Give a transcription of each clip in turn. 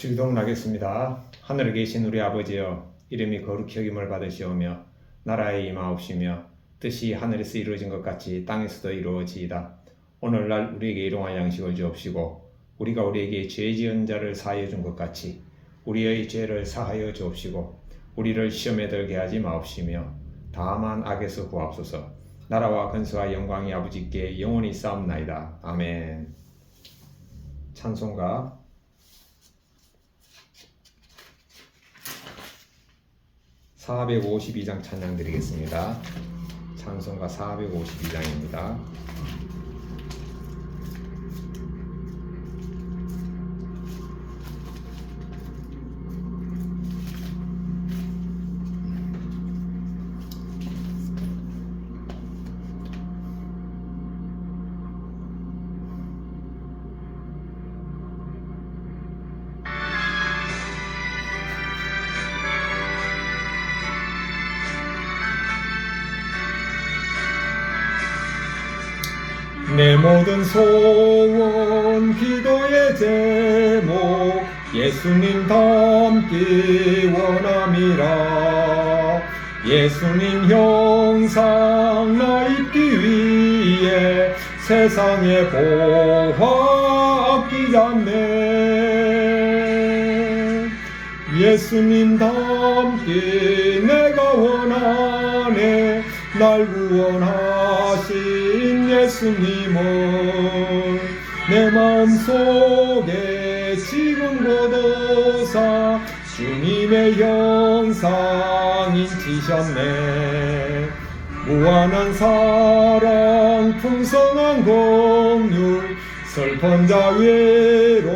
기도하겠습니다. 하늘에 계신 우리 아버지여, 이름이 거룩히 여김을 받으시오며 나라에 임하옵시며 뜻이 하늘에서 이루어진 것 같이 땅에서도 이루어지이다. 오늘날 우리에게 일용할 양식을 주옵시고 우리가 우리에게 죄 지은 자를 사하여 준 것 같이 우리의 죄를 사하여 주옵시고 우리를 시험에 들게 하지 마옵시며 다만 악에서 구하옵소서. 나라와 근세와 영광이 아버지께 영원히 싸움나이다. 아멘. 찬송가 452장 찬양 드리겠습니다. 찬송가 452장입니다. 내 모든 소원 기도의 제목 예수님 닮기 원함이라. 예수님 형상 나 입기 위해 세상의 보화 아끼지 않네. 예수님 닮기 내가 원하네. 날 구원하신 예수님을 내 마음속에 지금 고도사 주님의 형상 인치셨네. 무한한 사랑 풍성한 긍휼 슬픈 자 위로하시는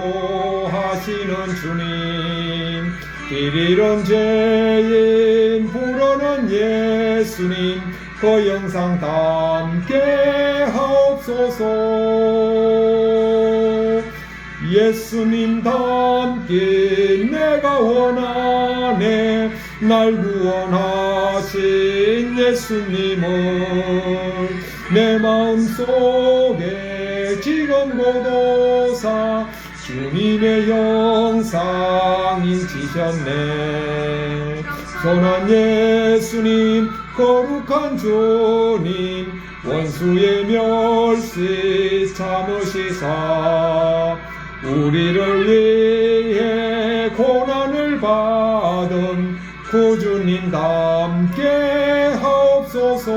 주님. 길 잃은 죄인 부르는 예수님 그 영상 담게 하옵소서. 예수님 닮기 내가 원하네. 날 구원하신 예수님을 내 마음속에 지금 고도사 주님의 형상 인치셨네. 선한 예수님 거룩한 주님 원수의 멸시 참으시사 우리를 위해 고난을 받은 구주님 닮게 하옵소서.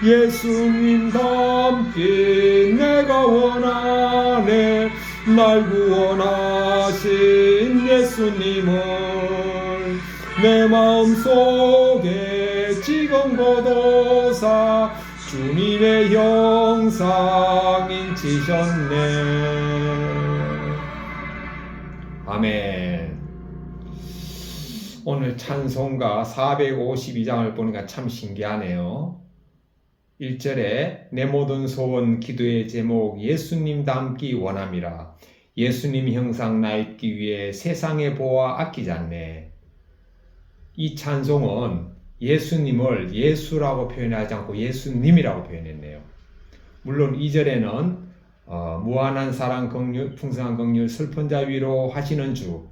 예수님 닮기 내가 원하네. 날 구원하신 예수님을 내 마음속에 지금 고도사 주님의 형상 인치셨네. 아멘. 오늘 찬송가 452장을 보니까 참 신기하네요. 1절에 내 모든 소원 기도의 제목 예수님 닮기 원함이라. 예수님 형상 나 입기 위해 세상의 보화 아끼지 않네. 이 찬송은 예수님을 예수라고 표현하지 않고 예수님이라고 표현했네요. 물론 2절에는 무한한 사랑 긍휼 풍성한 긍휼 슬픈 자 위로 하시는 주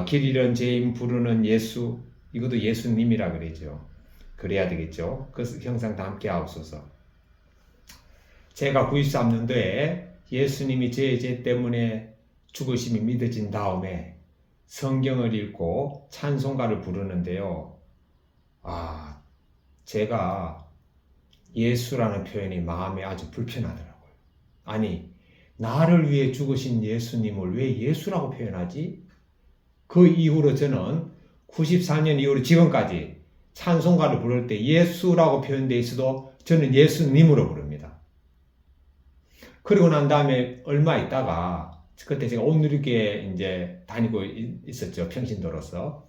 길 잃은 죄인 부르는 예수, 이것도 예수님이라 그러죠. 그래야 되겠죠. 그 형상 담게 하옵소서. 제가 93년도에 예수님이 제 죄 때문에 죽으심이 믿어진 다음에 성경을 읽고 찬송가를 부르는데요. 제가 예수라는 표현이 마음에 아주 불편하더라고요. 아니, 나를 위해 죽으신 예수님을 왜 예수라고 표현하지? 그 이후로 저는 94년 이후로 지금까지 찬송가를 부를 때 예수라고 표현되어 있어도 저는 예수님으로 부릅니다. 그리고 난 다음에 얼마 있다가 그때 제가 온누리교회 이제 다니고 있었죠. 평신도로서.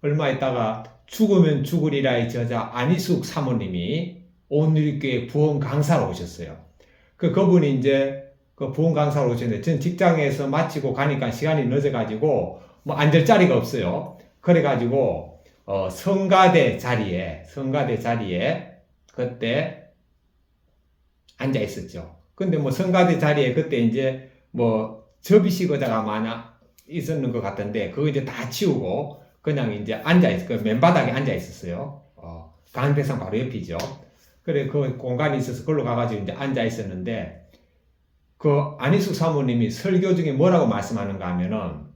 얼마 있다가 죽으면 죽으리라의 저자 안희숙 사모님이 온누리교회 부흥 강사로 오셨어요. 그분이 이제 그 부흥 강사로 오셨는데 전 직장에서 마치고 가니까 시간이 늦어가지고 뭐 앉을 자리가 없어요. 그래가지고 성가대 자리에 그때 앉아 있었죠. 근데 뭐 성가대 자리에 그때 이제 뭐 접이식 의자가 많아 있었는 것 같은데 그거 이제 다 치우고 그냥 이제 그 맨바닥에 앉아 있었어요. 강대상 바로 옆이죠. 그래 그 공간이 있어서 그걸로 가가지고 이제 앉아 있었는데 그 안희숙 사모님이 설교 중에 뭐라고 말씀하는가 하면은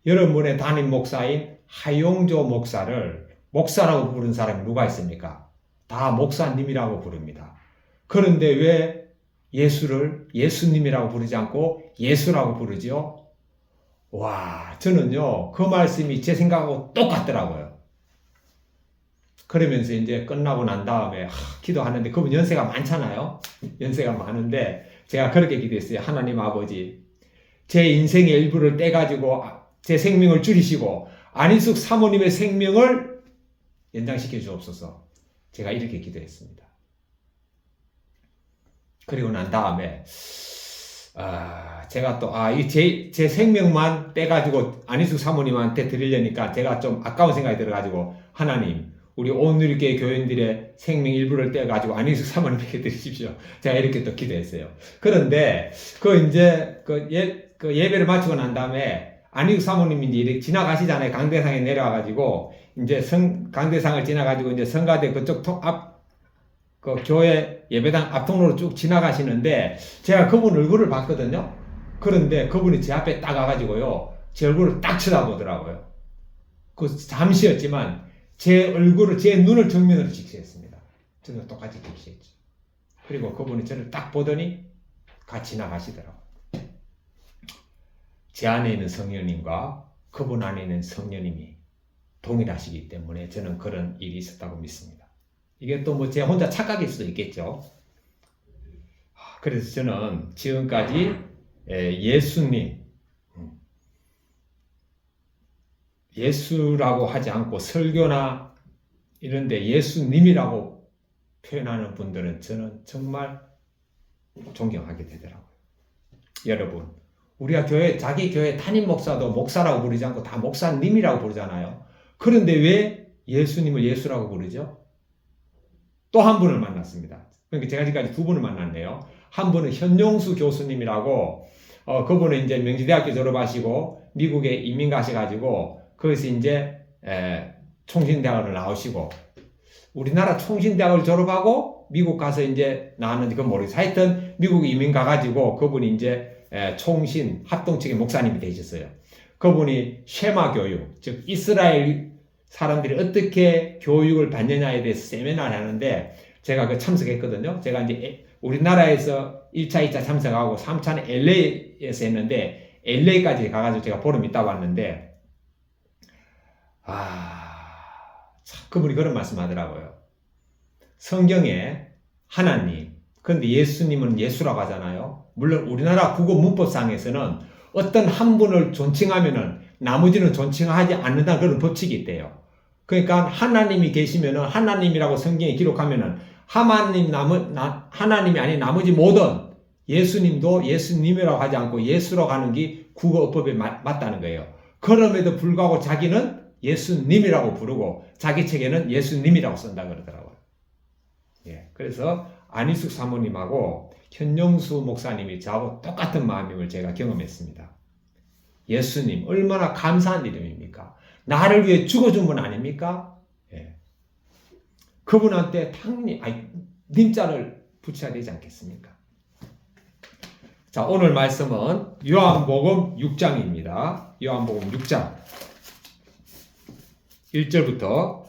여러분의 담임 목사인 하용조 목사를 목사라고 부르는 사람이 누가 있습니까? 다 목사님이라고 부릅니다. 그런데 왜 예수를 예수님이라고 부르지 않고 예수라고 부르죠? 와, 저는요, 그 말씀이 제 생각하고 똑같더라고요. 그러면서 이제 끝나고 난 다음에 기도하는데 그분 연세가 많잖아요. 연세가 많은데 제가 그렇게 기도했어요. 하나님 아버지, 제 인생의 일부를 떼가지고 제 생명을 줄이시고 안희숙 사모님의 생명을 연장시켜 주옵소서. 제가 이렇게 기도했습니다. 그리고 난 다음에 제가 또 제 생명만 떼가지고 안희숙 사모님한테 드리려니까 제가 좀 아까운 생각이 들어가지고 하나님 우리 온누리교회 교인들의 생명 일부를 떼가지고 안희숙 사모님에게 드리십시오. 제가 이렇게 또 기도했어요. 그런데 그 예배를 마치고 난 다음에 안희숙 사모님이 이제 이렇게 지나가시잖아요. 강대상에 내려와가지고 이제 강대상을 지나가지고 이제 성가대 그쪽 그 교회 예배당 앞통로로 쭉 지나가시는데 제가 그분 얼굴을 봤거든요. 그런데 그분이 제 앞에 딱 와가지고요. 제 얼굴을 딱 쳐다보더라고요. 그 잠시였지만 제 눈을 정면으로 직시했습니다. 저는 똑같이 직시했죠. 그리고 그분이 저를 딱 보더니 같이 지나가시더라고요. 제 안에 있는 성령님과 그분 안에 있는 성령님이 동일하시기 때문에 저는 그런 일이 있었다고 믿습니다. 이게 또 뭐 제 혼자 착각일 수도 있겠죠. 그래서 저는 지금까지 예수라고 하지 않고 설교나 이런데 예수님이라고 표현하는 분들은 저는 정말 존경하게 되더라고요. 여러분, 우리가 자기 교회 담임 목사도 목사라고 부르지 않고 다 목사님이라고 부르잖아요. 그런데 왜 예수님을 예수라고 부르죠? 또 한 분을 만났습니다. 그러니까 제가 지금까지 두 분을 만났네요. 한 분은 현용수 교수님이라고, 그분은 이제 명지대학교 졸업하시고 미국에 이민 가셔가지고 거기서 이제 총신대학을 나오시고 우리나라 총신대학을 졸업하고 미국 가서 이제 나왔는지 그건 모르겠어요. 하여튼 미국 이민 가가지고 그분이 이제 총신 합동측의 목사님이 되셨어요. 그분이 쉐마 교육, 즉 이스라엘 사람들이 어떻게 교육을 받느냐에 대해서 세미나를 하는데 제가 그 참석했거든요. 제가 이제 우리나라에서 1차, 2차 참석하고 3차는 LA에서 했는데 LA까지 가가지고 제가 보름 있다 왔는데 참 그분이 그런 말씀 하더라고요. 성경에 하나님, 그런데 예수님은 예수라고 하잖아요. 물론 우리나라 국어 문법상에서는 어떤 한 분을 존칭하면은 나머지는 존칭하지 않는다는 그런 법칙이 있대요. 그러니까 하나님이 계시면은 하나님이라고 성경에 기록하면은 하나님이 아닌 나머지 모든 예수님도 예수님이라고 하지 않고 예수라고 하는 게 국어법에 맞다는 거예요. 그럼에도 불구하고 자기는 예수님이라고 부르고 자기 책에는 예수님이라고 쓴다 그러더라고요. 예, 그래서 안희숙 사모님하고 현용수 목사님이 저하고 똑같은 마음임을 제가 경험했습니다. 예수님, 얼마나 감사한 이름입니까? 나를 위해 죽어준 분 아닙니까? 예. 그분한테 당연히 님자를 붙여야 되지 않겠습니까? 자, 오늘 말씀은 요한복음 6장입니다. 요한복음 6장 1절부터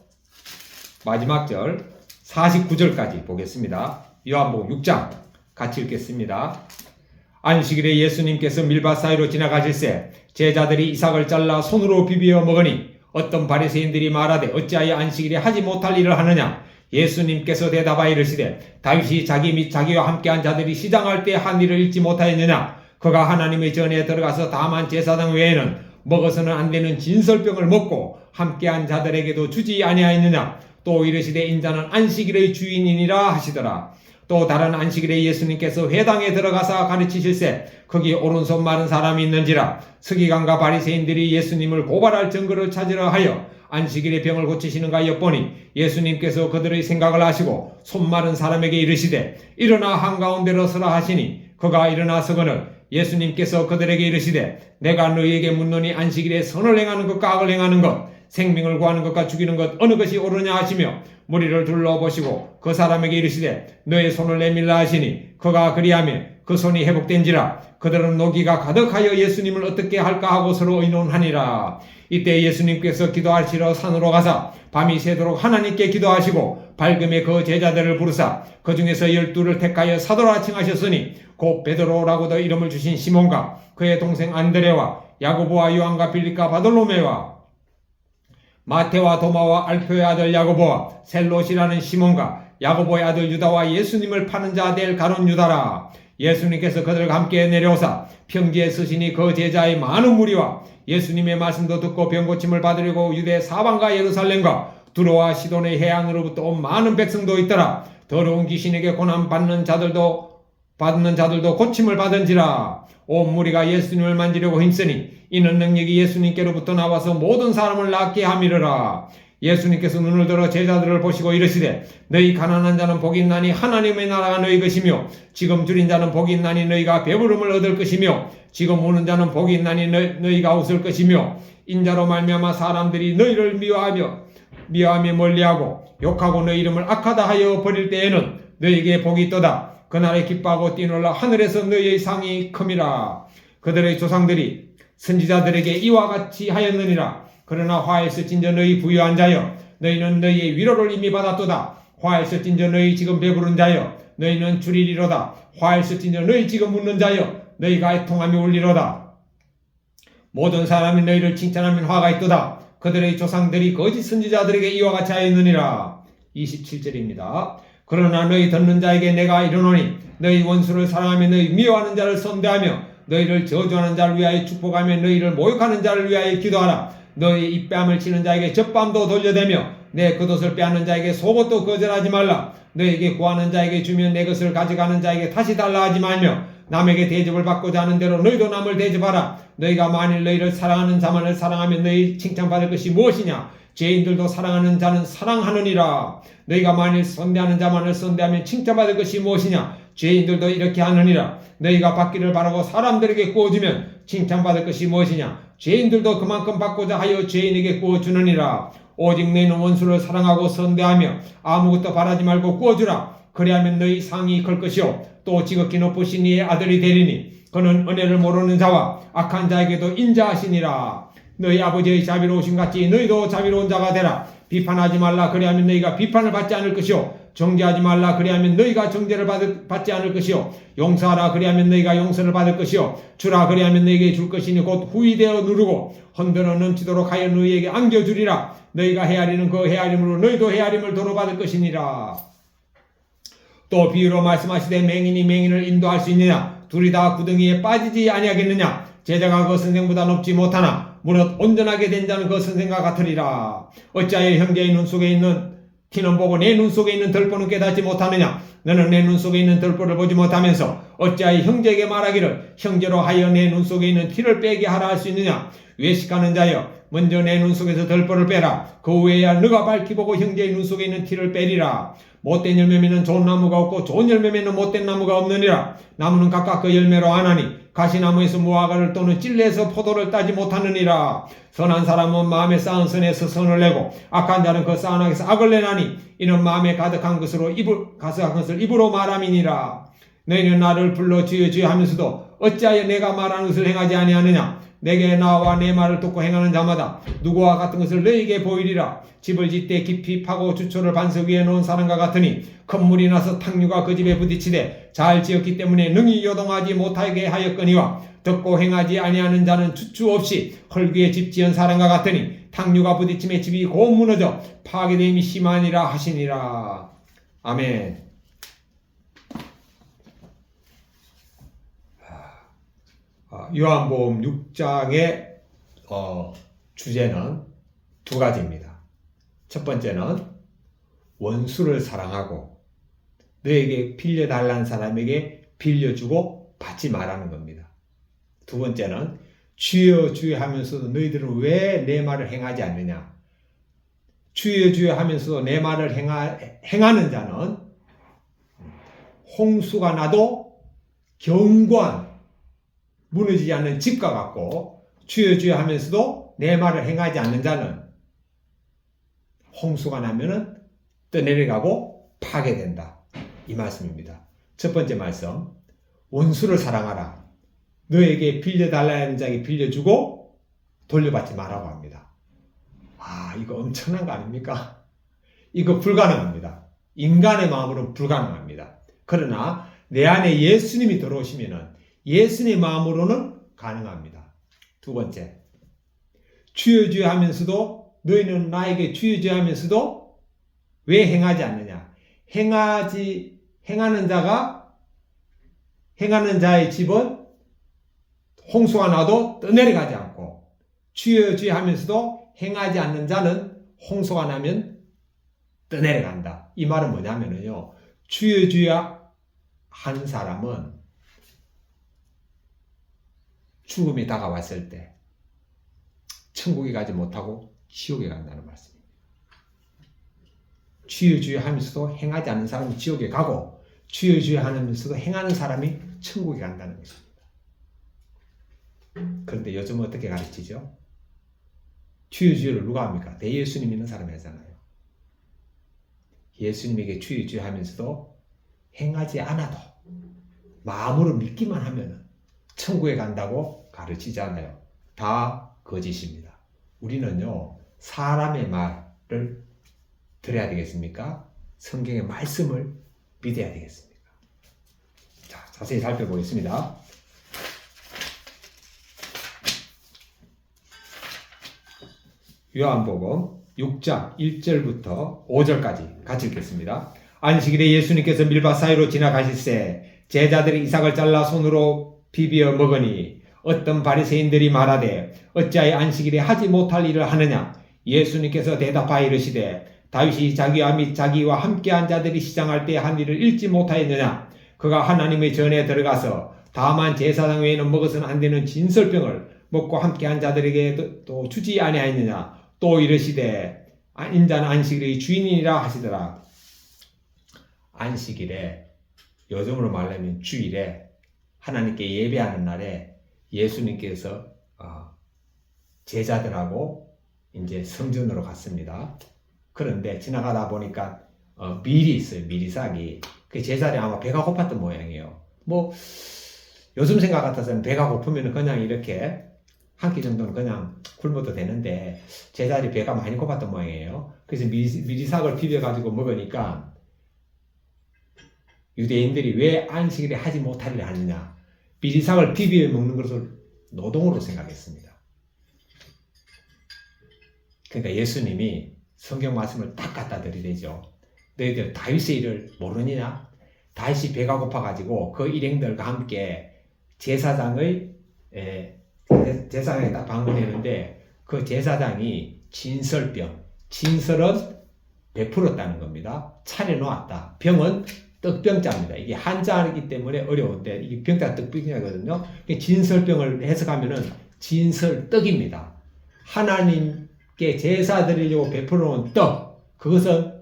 마지막 절 49절까지 보겠습니다. 요한복음 6장 같이 읽겠습니다. 안식일에 예수님께서 밀밭 사이로 지나가실새 제자들이 이삭을 잘라 손으로 비비어 먹으니 어떤 바리새인들이 말하되 어찌하여 안식일에 하지 못할 일을 하느냐? 예수님께서 대답하여 이르시되 다윗이 자기 및 자기와 함께한 자들이 시장할 때 한 일을 잊지 못하였느냐? 그가 하나님의 전에 들어가서 다만 제사장 외에는 먹어서는 안 되는 진설병을 먹고 함께한 자들에게도 주지 아니하였느냐? 또 이르시되 인자는 안식일의 주인이니라 하시더라. 또 다른 안식일에 예수님께서 회당에 들어가서 가르치실새 거기 오른손 마른 사람이 있는지라 서기관과 바리새인들이 예수님을 고발할 증거를 찾으려 하여 안식일에 병을 고치시는가 엿보니 예수님께서 그들의 생각을 아시고 손마른 사람에게 이르시되 일어나 한가운데로 서라 하시니 그가 일어나 서거늘 예수님께서 그들에게 이르시되 내가 너희에게 묻노니 안식일에 선을 행하는 것과 악을 행하는 것 생명을 구하는 것과 죽이는 것 어느 것이 옳으냐 하시며 무리를 둘러보시고 그 사람에게 이르시되 너의 손을 내밀라 하시니 그가 그리하며 그 손이 회복된지라 그들은 노기가 가득하여 예수님을 어떻게 할까 하고 서로 의논하니라. 이때 예수님께서 기도하시러 산으로 가사 밤이 새도록 하나님께 기도하시고 밝음에 그 제자들을 부르사 그 중에서 12를 택하여 사도라 칭하셨으니 곧 베드로라고도 이름을 주신 시몬과 그의 동생 안드레와 야고보와 요한과 빌립과 바돌로메와 마테와 도마와 알표의 아들 야고보와 셀롯이라는 시몬과 야고보의 아들 유다와 예수님을 파는 자 될 가룟 유다라. 예수님께서 그들과 함께 내려오사 평지에 서시니 그 제자의 많은 무리와 예수님의 말씀도 듣고 병고침을 받으려고 유대 사방과 예루살렘과 두로와 시돈의 해안으로부터 온 많은 백성도 있더라. 더러운 귀신에게 고난 받는 자들도 고침을 받은지라. 온 무리가 예수님을 만지려고 힘쓰니 이는 능력이 예수님께로부터 나와서 모든 사람을 낫게 함이르라. 예수님께서 눈을 들어 제자들을 보시고 이르시되 너희 가난한 자는 복이 있나니 하나님의 나라가 너희 것이며 지금 줄인 자는 복이 있나니 너희가 배부름을 얻을 것이며 지금 우는 자는 복이 있나니 너희가 웃을 것이며 인자로 말미암아 사람들이 너희를 미워하며 멀리하고 욕하고 너희 이름을 악하다 하여 버릴 때에는 너희에게 복이 있도다. 그날에 기뻐하고 뛰놀라 하늘에서 너희의 상이 큼이라. 그들의 조상들이 선지자들에게 이와 같이 하였느니라. 그러나 화에서 찐저 너희 부유한 자여 너희는 너희의 위로를 이미 받았도다. 화에서 찐저 너희 지금 배부른 자여 너희는 줄이리로다. 화에서 찐저 너희 지금 웃는 자여 너희가 애통하며 울리로다. 모든 사람이 너희를 칭찬하면 화가 있도다. 그들의 조상들이 거짓 선지자들에게 이와 같이 하였느니라. 27절입니다. 그러나 너희 듣는 자에게 내가 이르노니 너희 원수를 사랑하며 너희 미워하는 자를 선대하며 너희를 저주하는 자를 위하여 축복하며 너희를 모욕하는 자를 위하여 기도하라. 너희 입뺨을 치는 자에게 젖밤도 돌려대며 내 겉옷을 빼앗는 자에게 속옷도 거절하지 말라. 너에게 구하는 자에게 주면 내 것을 가져가는 자에게 다시 달라 하지 말며 남에게 대접을 받고자 하는 대로 너희도 남을 대접하라. 너희가 만일 너희를 사랑하는 자만을 사랑하면 너희 칭찬받을 것이 무엇이냐. 죄인들도 사랑하는 자는 사랑하느니라. 너희가 만일 선대하는 자만을 선대하면 칭찬받을 것이 무엇이냐. 죄인들도 이렇게 하느니라. 너희가 받기를 바라고 사람들에게 구워주면 칭찬받을 것이 무엇이냐. 죄인들도 그만큼 받고자 하여 죄인에게 구워주느니라. 오직 너희는 원수를 사랑하고 선대하며 아무것도 바라지 말고 구워주라. 그리하면 너희 상이 클 것이요 또 지극히 높으신 이의 아들이 되리니 그는 은혜를 모르는 자와 악한 자에게도 인자하시니라. 너희 아버지의 자비로우신 같이 너희도 자비로운 자가 되라. 비판하지 말라. 그리하면 너희가 비판을 받지 않을 것이요 정죄하지 말라. 그리하면 너희가 정죄를 받지 않을 것이요 용서하라. 그리하면 너희가 용서를 받을 것이요 주라. 그리하면 너희에게 줄 것이니 곧 후이되어 누르고 흔들어 넘치도록 하여 너희에게 안겨주리라. 너희가 헤아리는 그 헤아림으로 너희도 헤아림을 도로 받을 것이니라. 또 비유로 말씀하시되 맹인이 맹인을 인도할 수 있느냐. 둘이 다 구덩이에 빠지지 아니하겠느냐. 제자가 그 선생보다 높지 못하나 무릇 온전하게 된 자는 그 선생과 같으리라. 어찌하여 형제의 눈 속에 있는 티는 보고 내 눈 속에 있는 덜보는 깨닫지 못하느냐. 너는 내 눈 속에 있는 덜보를 보지 못하면서 어찌하여 형제에게 말하기를 형제로 하여 내 눈 속에 있는 티를 빼게 하라 할 수 있느냐. 외식하는 자여 먼저 내 눈 속에서 덜보를 빼라. 그 후에야 너가 밝히 보고 형제의 눈 속에 있는 티를 빼리라. 못된 열매에는 좋은 나무가 없고 좋은 열매에는 못된 나무가 없느니라. 나무는 각각 그 열매로 아나니 가시나무에서 무화과를 또는 찔레에서 포도를 따지 못하느니라. 선한 사람은 마음에 쌓은 선에서 선을 내고 악한 자는 그 쌓은 악에서 악을 내나니 이는 마음에 가득한 것을 입으로 말함이니라. 너희는 나를 불러 주여 주여 하면서도 어찌하여 내가 말하는 것을 행하지 아니하느냐. 내게 나와 내 말을 듣고 행하는 자마다 누구와 같은 것을 너희에게 보이리라. 집을 짓되 깊이 파고 주초를 반석 위에 놓은 사람과 같으니 큰 물이 나서 탕류가 그 집에 부딪히되 잘 지었기 때문에 능히 요동하지 못하게 하였거니와 듣고 행하지 아니하는 자는 주추 없이 헐기에 집 지은 사람과 같으니 탕류가 부딪힘에 집이 곧 무너져 파괴됨이 심하니라 하시니라. 아멘. 요한복음 6장의 주제는 두 가지입니다. 첫 번째는 원수를 사랑하고 너에게 빌려달라는 사람에게 빌려주고 받지 말라는 겁니다. 두 번째는 주여 주여 하면서도 너희들은 왜 내 말을 행하지 않느냐. 주여 주여 하면서도 내 말을 행하는 자는 홍수가 나도 견고한 무너지지 않는 집과 같고, 주여 주여 하면서도 내 말을 행하지 않는 자는 홍수가 나면은 떠내려가고 파괴된다. 이 말씀입니다. 첫 번째 말씀, 원수를 사랑하라. 너에게 빌려달라는 하는 자에게 빌려주고 돌려받지 말라고 합니다. 이거 엄청난 거 아닙니까? 이거 불가능합니다. 인간의 마음으로는 불가능합니다. 그러나 내 안에 예수님이 들어오시면은 예수님의 마음으로는 가능합니다. 두 번째, 주여 주여 하면서도 너희는 나에게 주여 주여 하면서도 왜 행하지 않느냐? 행하는 자의 집은 홍수가 나도 떠내려가지 않고, 주여 주여 하면서도 행하지 않는 자는 홍수가 나면 떠내려간다. 이 말은 뭐냐면요, 주여 주여 하는 사람은 죽음이 다가왔을 때 천국에 가지 못하고 지옥에 간다는 말씀입니다. 주여 주여 하면서도 행하지 않는 사람이 지옥에 가고, 주여 주여 하면서도 행하는 사람이 천국에 간다는 것입니다. 그런데 요즘 어떻게 가르치죠? 주여 주여를 누가 합니까? 내 예수님 믿는 사람이 하잖아요. 예수님에게 주여 주여 하면서도 행하지 않아도 마음으로 믿기만 하면 천국에 간다고 가르치잖아요. 다 거짓입니다. 우리는요, 사람의 말을 들어야 되겠습니까? 성경의 말씀을 믿어야 되겠습니까? 자, 자세히 살펴보겠습니다. 요한복음 6장 1절부터 5절까지 같이 읽겠습니다. 안식일에 예수님께서 밀밭 사이로 지나가실새 제자들이 이삭을 잘라 손으로 비벼 먹으니 어떤 바리새인들이 말하되 어찌하여 안식일에 하지 못할 일을 하느냐? 예수님께서 대답하여 이르시되 다윗이 자기와 및 자기와 함께한 자들이 시장할 때 한 일을 읽지 못하였느냐? 그가 하나님의 전에 들어가서 다만 제사장 외에는 먹어서는 안 되는 진설병을 먹고 함께한 자들에게 또 주지 아니하였느냐? 또 이르시되 인자는 안식일의 주인이라 하시더라. 안식일에, 요즘으로 말하면 주일에, 하나님께 예배하는 날에 예수님께서 제자들하고 이제 성전으로 갔습니다. 그런데 지나가다 보니까 밀이 있어요. 밀이삭이. 그 제자들이 아마 배가 고팠던 모양이에요. 요즘 생각 같아서는 배가 고프면 그냥 이렇게 한 끼 정도는 그냥 굶어도 되는데 제자들이 배가 많이 고팠던 모양이에요. 그래서 밀이삭을 비벼가지고 먹으니까 유대인들이 왜 안식일에 하지 못할 일을 하느냐? 밀이삭을 비벼 먹는 것을 노동으로 생각했습니다. 그러니까 예수님이 성경 말씀을 딱 갖다 들이대죠. 너희들 다윗의 일을 모르느냐? 다윗이 배가 고파가지고 그 일행들과 함께 제사장에 딱 방문했는데 그 제사장이 진설은 베풀었다는 겁니다. 차려놓았다. 병은 떡병자입니다. 이게 한자이기 때문에 어려운데 이게 병자 떡병이거든요. 진설병을 해석하면은 진설떡입니다. 하나님께 제사 드리려고 베풀어 놓은 떡, 그것은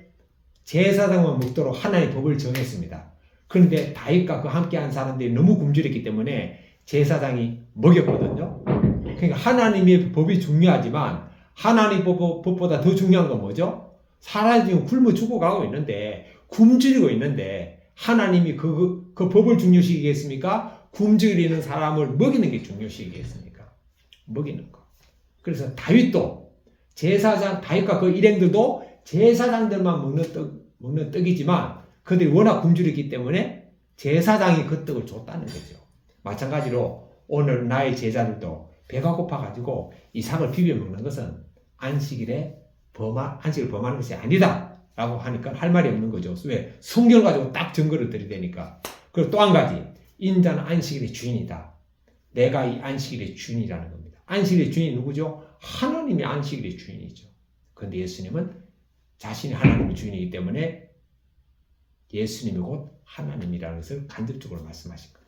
제사장만 먹도록 하나님의 법을 정했습니다. 그런데 다윗과 그 함께한 사람들이 너무 굶주렸기 때문에 제사장이 먹였거든요. 그러니까 하나님의 법이 중요하지만 하나님 법보다 더 중요한 건 뭐죠? 사람이 지금 굶어 죽어가고 있는데, 굶주리고 있는데 하나님이 그 법을 중요시하겠습니까? 굶주리는 사람을 먹이는 게 중요시하겠습니까? 먹이는 거. 그래서 다윗도 다윗과 그 일행들도 제사장들만 먹는 떡이지만 그들이 워낙 굶주렸기 때문에 제사장이 그 떡을 줬다는 거죠. 마찬가지로 오늘 나의 제자들도 배가 고파가지고 이삭을 비벼 먹는 것은 안식일을 범하는 것이 아니다 라고 하니까 할 말이 없는 거죠. 왜? 성경을 가지고 딱 증거를 들이대니까. 그리고 또 한 가지, 인자는 안식일의 주인이다. 내가 이 안식일의 주인이라는 겁니다. 안식일의 주인이 누구죠? 하나님이 안식일의 주인이죠. 그런데 예수님은 자신이 하나님의 주인이기 때문에 예수님이 곧 하나님이라는 것을 간접적으로 말씀하신 겁니다.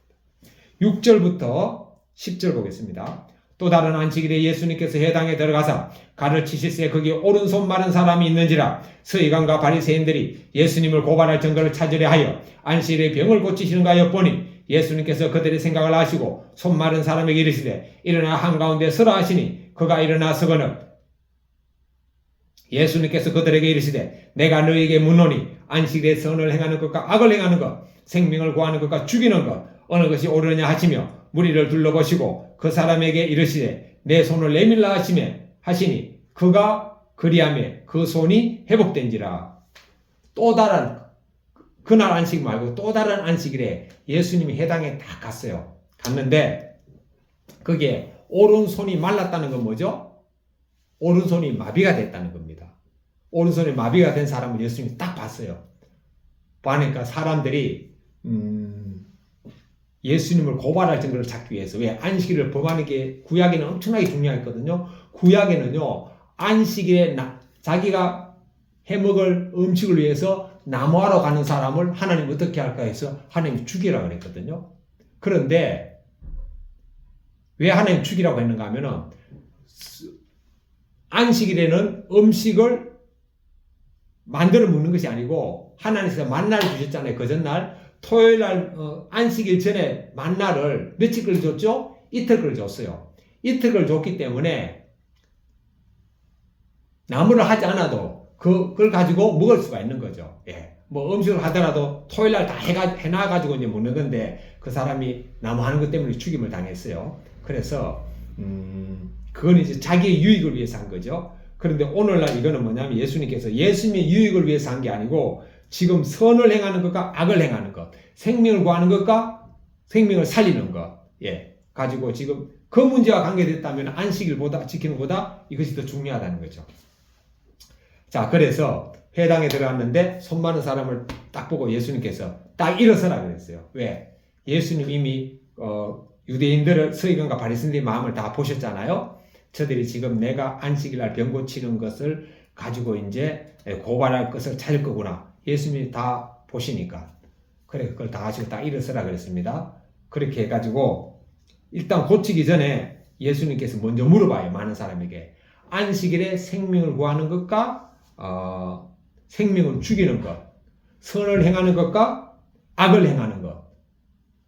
6절부터 10절 보겠습니다. 또 다른 안식일에 예수님께서 회당에 들어가서 가르치실새 거기 오른손 마른 사람이 있는지라. 서기관과 바리새인들이 예수님을 고발할 증거를 찾으려 하여 안식일에 병을 고치시는가 엿보니 예수님께서 그들의 생각을 아시고 손 마른 사람에게 이르시되 일어나 한가운데 서라 하시니 그가 일어나 서거늘 예수님께서 그들에게 이르시되 내가 너희에게 묻노니 안식일에 선을 행하는 것과 악을 행하는 것 생명을 구하는 것과 죽이는 것 어느 것이 옳으냐 하시며 무리를 둘러보시고 그 사람에게 이르시되 내 손을 내밀라 하시니 그가 그리하며 그 손이 회복된지라. 또 다른 그날 안식 말고 또 다른 안식일에 예수님이 회당에 딱 갔어요. 갔는데 그게 오른손이 말랐다는 건 뭐죠? 오른손이 마비가 됐다는 겁니다. 오른손이 마비가 된 사람을 예수님이 딱 봤어요. 보니까 사람들이 예수님을 고발할 증거를 찾기 위해서 왜 안식일을 범하는 게 구약에는 엄청나게 중요했거든요. 구약에는요 안식일에 자기가 해먹을 음식을 위해서 나무하러 가는 사람을 하나님 어떻게 할까 해서 하나님이 죽이라고 그랬거든요. 그런데 왜 하나님 죽이라고 했는가 하면은 안식일에는 음식을 만들어 먹는 것이 아니고 하나님께서 만나를 주셨잖아요. 그 전날 토요일날 안식일 전에 만나를 며칠 걸 줬죠? 이틀 걸 줬어요. 이틀 걸 줬기 때문에 나무를 하지 않아도 그걸 가지고 먹을 수가 있는 거죠. 예. 뭐 음식을 하더라도 토요일날 다 해놔가지고 이제 먹는 건데 그 사람이 나무 하는 것 때문에 죽임을 당했어요. 그래서 그건 이제 자기의 유익을 위해서 한 거죠. 그런데 오늘날 이거는 뭐냐면 예수님께서 예수님의 유익을 위해서 한 게 아니고 지금 선을 행하는 것과 악을 행하는 것, 생명을 구하는 것과 생명을 살리는 것, 예, 가지고 지금 그 문제와 관계됐다면 안식일보다 지키는 것보다 이것이 더 중요하다는 거죠. 자, 그래서 회당에 들어갔는데 손 많은 사람을 딱 보고 예수님께서 딱 일어서라 그랬어요. 왜? 예수님 이미 유대인들을 서기관과 바리새인들의 마음을 다 보셨잖아요. 저들이 지금 내가 안식일날 병 고치는 것을 가지고 이제 고발할 것을 찾을 거구나. 예수님이 다 보시니까. 그래, 그걸 다 하시고 딱 일어서라 그랬습니다. 그렇게 해가지고 일단 고치기 전에 예수님께서 먼저 물어봐요. 많은 사람에게. 안식일에 생명을 구하는 것과 생명을 죽이는 것, 선을 행하는 것과 악을 행하는 것,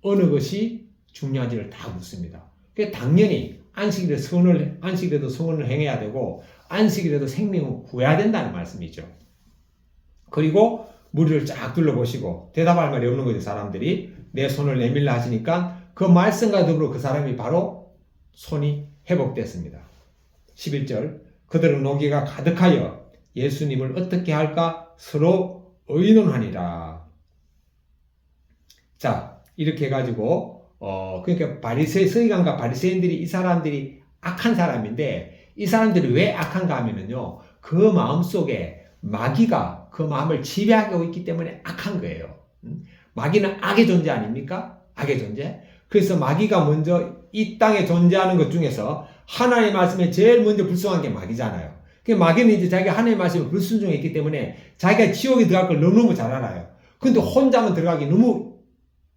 어느 것이 중요한지를 다 묻습니다. 그러니까 당연히 안식일에도 선을 행해야 되고 안식일에도 생명을 구해야 된다는 말씀이죠. 그리고 무리를 쫙 둘러보시고 대답할 말이 없는 거죠. 사람들이 내 손을 내밀라 하시니까 그 말씀과 더불어 그 사람이 바로 손이 회복됐습니다. 11절 그들은 노기가 가득하여 예수님을 어떻게 할까 서로 의논하니라. 자, 이렇게 해가지고 그러니까 서기관과 바리새인들이 이 사람들이 악한 사람인데 이 사람들이 왜 악한가 하면은요 그 마음속에 마귀가 그 마음을 지배하고 있기 때문에 악한 거예요. 마귀는 악의 존재 아닙니까? 악의 존재. 그래서 마귀가 먼저 이 땅에 존재하는 것 중에서 하나님의 말씀에 제일 먼저 불순한 게 마귀잖아요. 그 마귀는 이제 자기가 하나님의 말씀에 불순종했기 때문에 자기가 지옥에 들어갈 걸 너무너무 잘 알아요. 근데 혼자만 들어가기 너무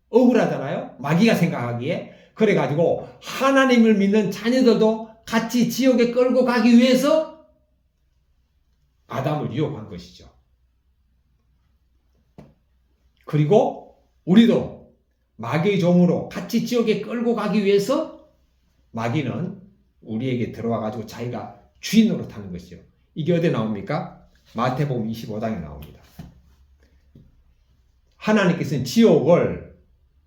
억울하잖아요. 마귀가 생각하기에. 그래가지고 하나님을 믿는 자녀들도 같이 지옥에 끌고 가기 위해서 아담을 유혹한 것이죠. 그리고 우리도 마귀의 종으로 같이 지옥에 끌고 가기 위해서 마귀는 우리에게 들어와가지고 자기가 주인 노릇하는 것이죠. 이게 어디에 나옵니까? 마태복음 25장에 나옵니다. 하나님께서는 지옥을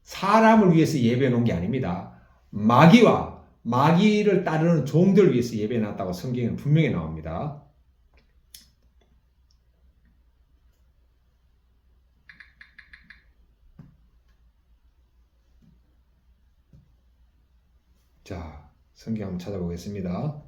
사람을 위해서 예배해 놓은 게 아닙니다. 마귀와 마귀를 따르는 종들을 위해서 예배해 놨다고 성경에는 분명히 나옵니다. 자, 성경 한번 찾아보겠습니다.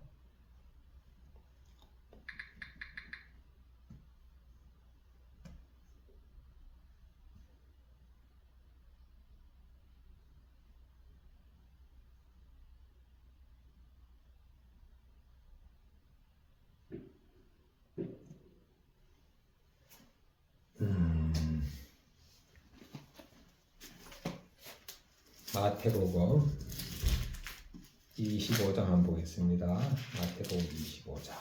마태복음 25장 한번 보겠습니다. 마태복음 25장.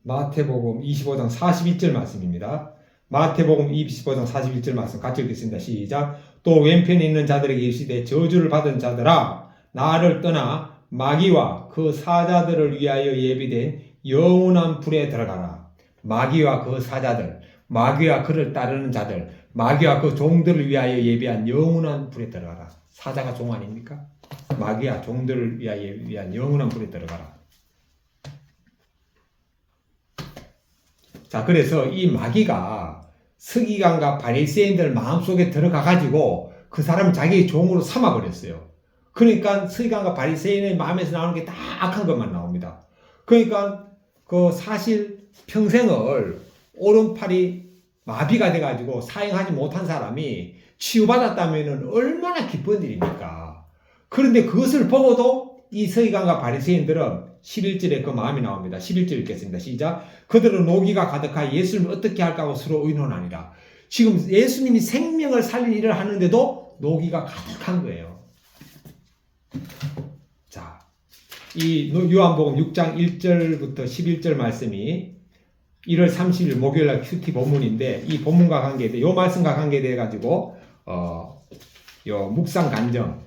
마태복음 25장 42절 말씀입니다. 마태복음 25장 41절 말씀 같이 읽겠습니다. 시작. 또 왼편에 있는 자들에게 이르시되 저주를 받은 자들아 나를 떠나 마귀와 그 사자들을 위하여 예비된 영원한 불에 들어가라. 마귀와 그 사자들, 마귀와 그를 따르는 자들, 마귀와 그 종들을 위하여 예비한 영원한 불에 들어가라. 사자가 종 아닙니까? 마귀와 종들을 위하여 예비한 영원한 불에 들어가라. 자, 그래서 이 마귀가 서기관과 바리새인들 마음속에 들어가가지고 그 사람을 자기의 종으로 삼아버렸어요. 그러니까 서기관과 바리새인의 마음에서 나오는 게 다 악한 것만 나옵니다. 그러니까 그 사실 평생을 오른팔이 마비가 돼가지고 사용하지 못한 사람이 치유받았다면 얼마나 기쁜 일입니까? 그런데 그것을 보고도 이 서기관과 바리새인들은 11절에 그 마음이 나옵니다. 11절 읽겠습니다. 시작. 그들은 노기가 가득하여 예수님을 어떻게 할까 하고 서로 의논하니라. 지금 예수님이 생명을 살릴 일을 하는데도 노기가 가득한 거예요. 자, 이 요한복음 6장 1절부터 11절 말씀이 1월 30일 목요일날 큐티 본문인데 이 본문과 관계돼 요 말씀과 관계돼 가지고 요 묵상 간정